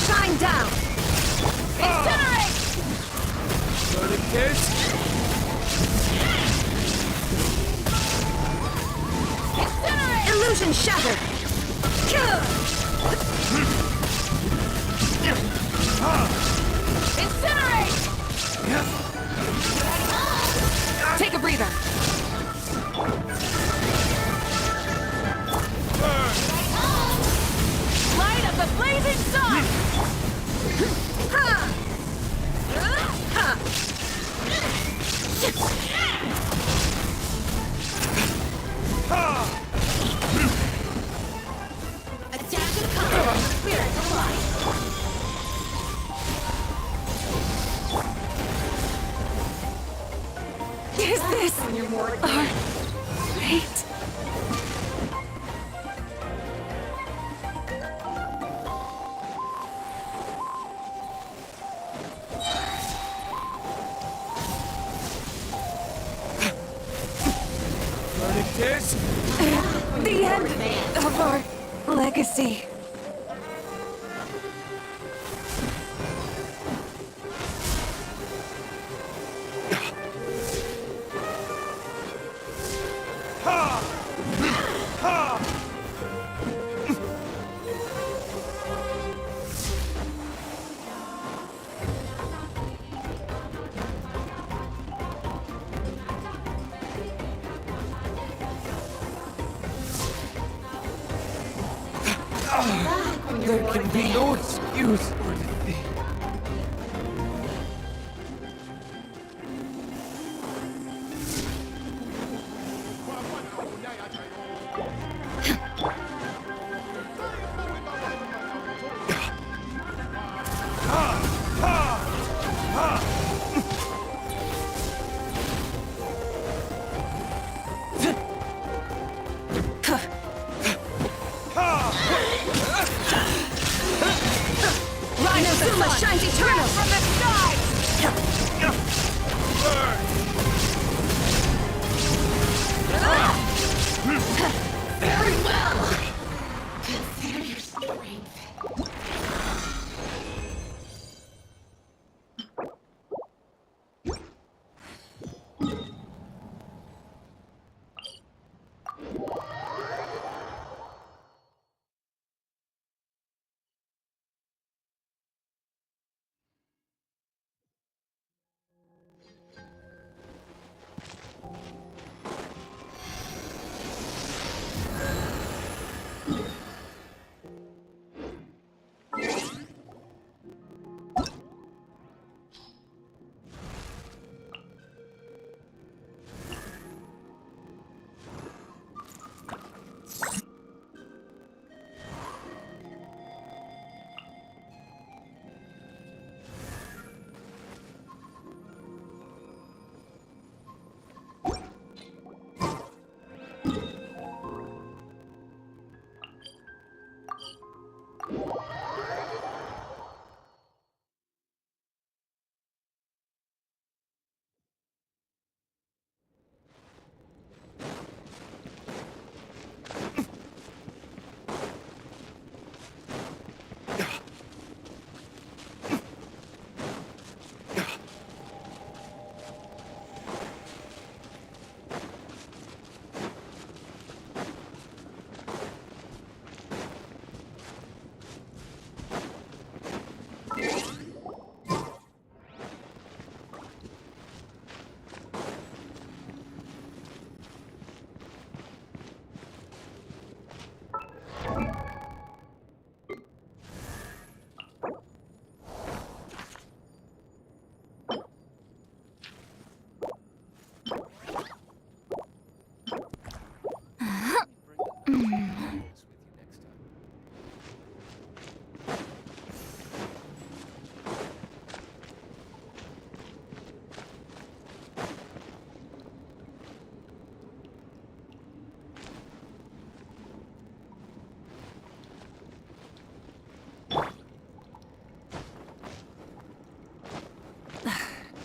Speaker 18: Shine down!
Speaker 2: Incinerate! Learning kids!
Speaker 18: Incinerate! Illusion shattered!
Speaker 2: Incinerate!
Speaker 18: Take a breather.
Speaker 2: Light of the blazing sun!
Speaker 18: Attack and cover. Spirit of light. Is this our fate?
Speaker 2: Learning kids!
Speaker 18: The end of our legacy.
Speaker 1: There can be no excuse for defeat.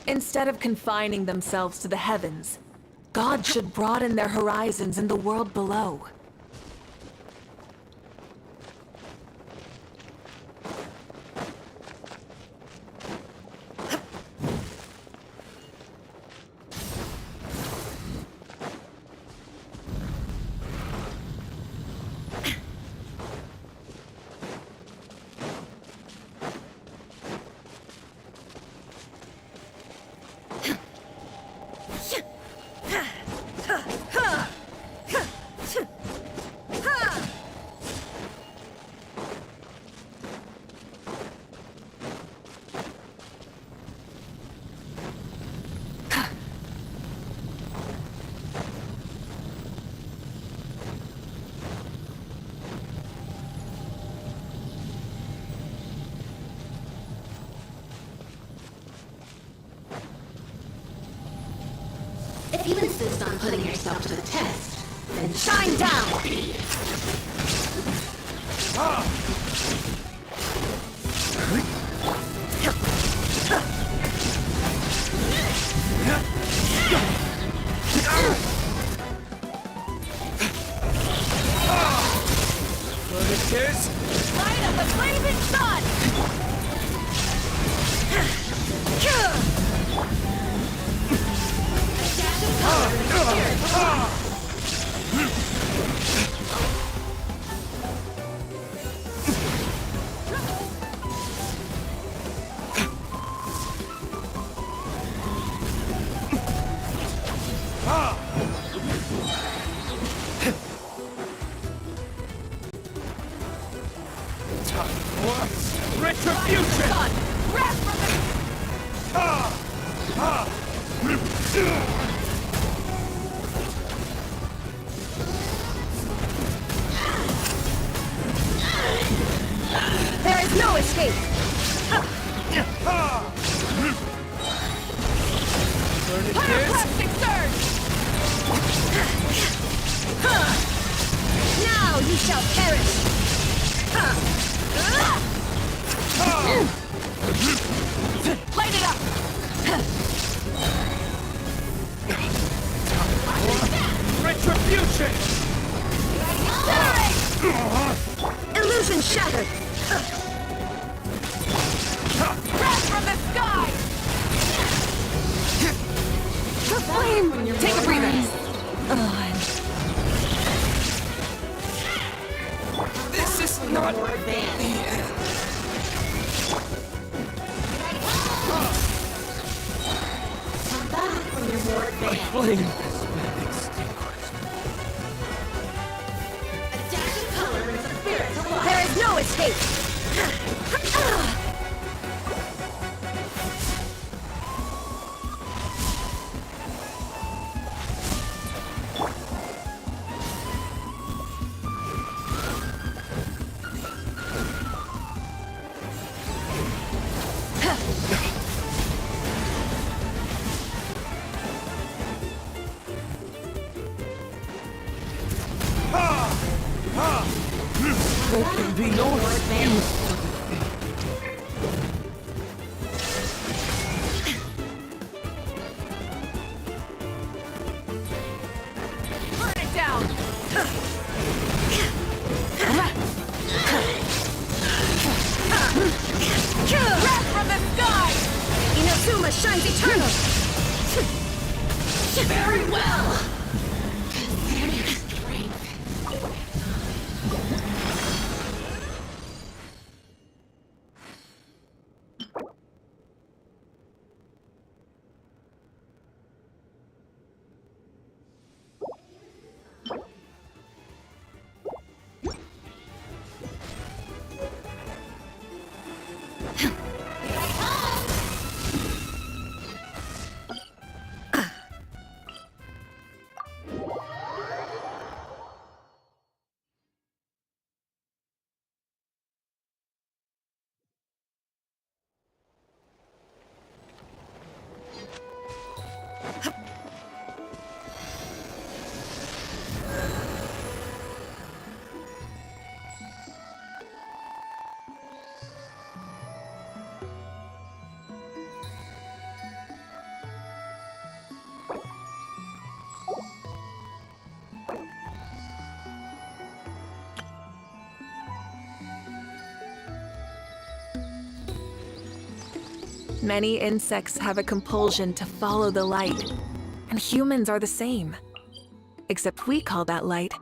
Speaker 18: Instead of confining themselves to the heavens, God should broaden their horizons in the world below.
Speaker 14: If you insist on putting yourself to the test, then shine down!
Speaker 2: Light of the blazing sun!
Speaker 18: There is no escape!
Speaker 2: Pyroclastic surge!
Speaker 18: Now you shall perish!
Speaker 2: Light it up!
Speaker 16: Retribution!
Speaker 18: Illusion shattered!
Speaker 2: Wrath from the sky!
Speaker 18: The flame! Take a breather!
Speaker 11: This is not the end.
Speaker 14: Come back when you're more advanced.
Speaker 11: Flame.
Speaker 14: A dash of color brings the spirit to life.
Speaker 18: There is no escape!
Speaker 11: There can be no excuse.
Speaker 2: Burn it down! Wrath from the sky!
Speaker 18: Inazuma shines eternal!
Speaker 14: Very well!
Speaker 18: Many insects have a compulsion to follow the light, and humans are the same. Except we call that light.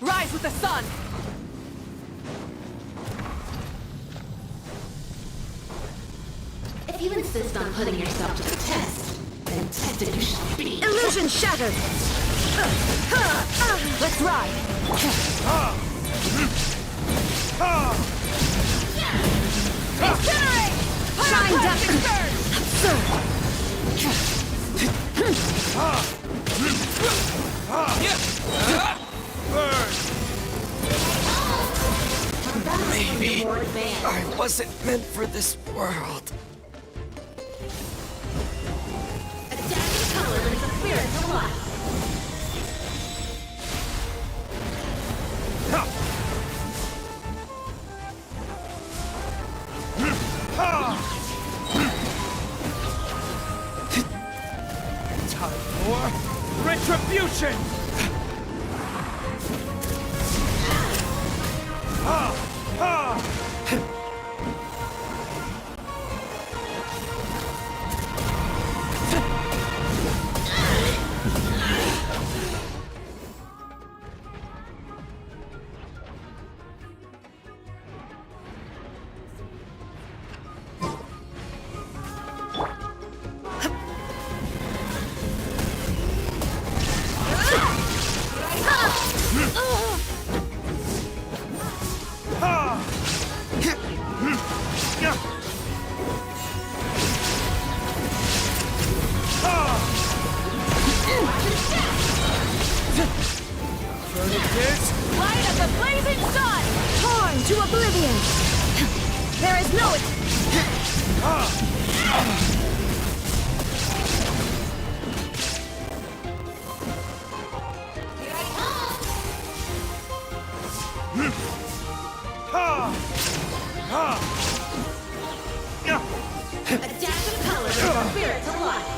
Speaker 2: Rise with the sun!
Speaker 19: If you insist on putting yourself to the test, then tested you shall be.
Speaker 2: Illusion shattered! Let's ride! Incinerate! Shine Pyroclastic
Speaker 1: Maybe I wasn't meant for this world.
Speaker 19: Adaptive color is a spirit to life.
Speaker 16: Time for retribution!
Speaker 2: Light of the blazing sun! Torn to oblivion! There is no...
Speaker 19: Adaptive color is a spirit to life.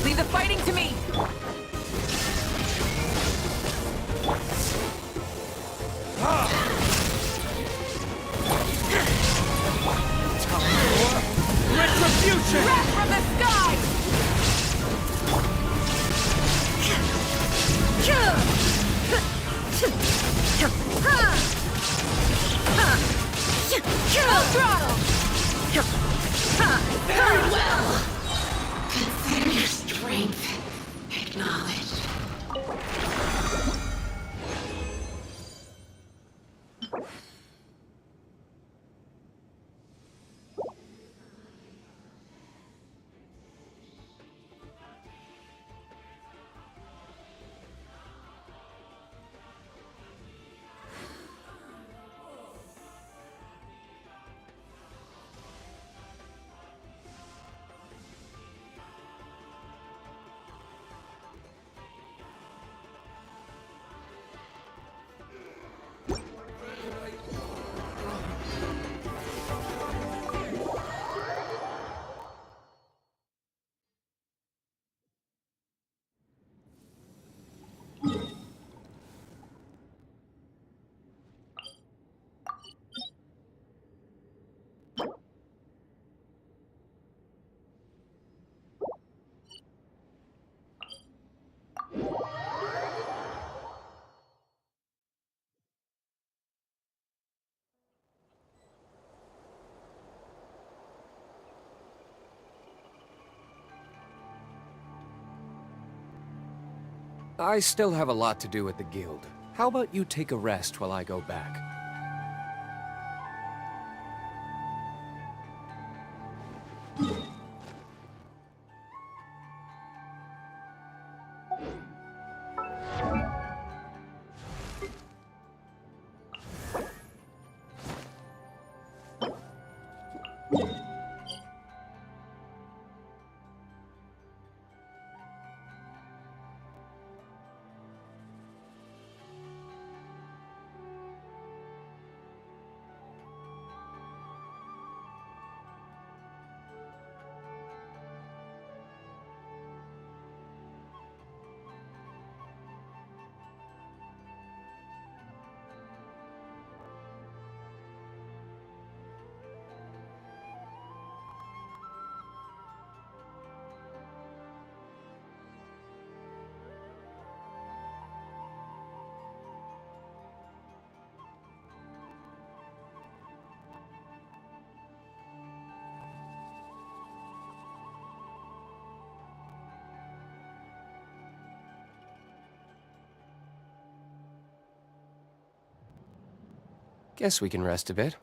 Speaker 2: Leave the fighting to me!
Speaker 16: Retribution!
Speaker 2: Wrath from the sky! Full throttle!
Speaker 19: Very well. Consider your strength acknowledged.
Speaker 1: I still have a lot to do at the guild. How about you take a rest while I go back? Guess we can rest a bit.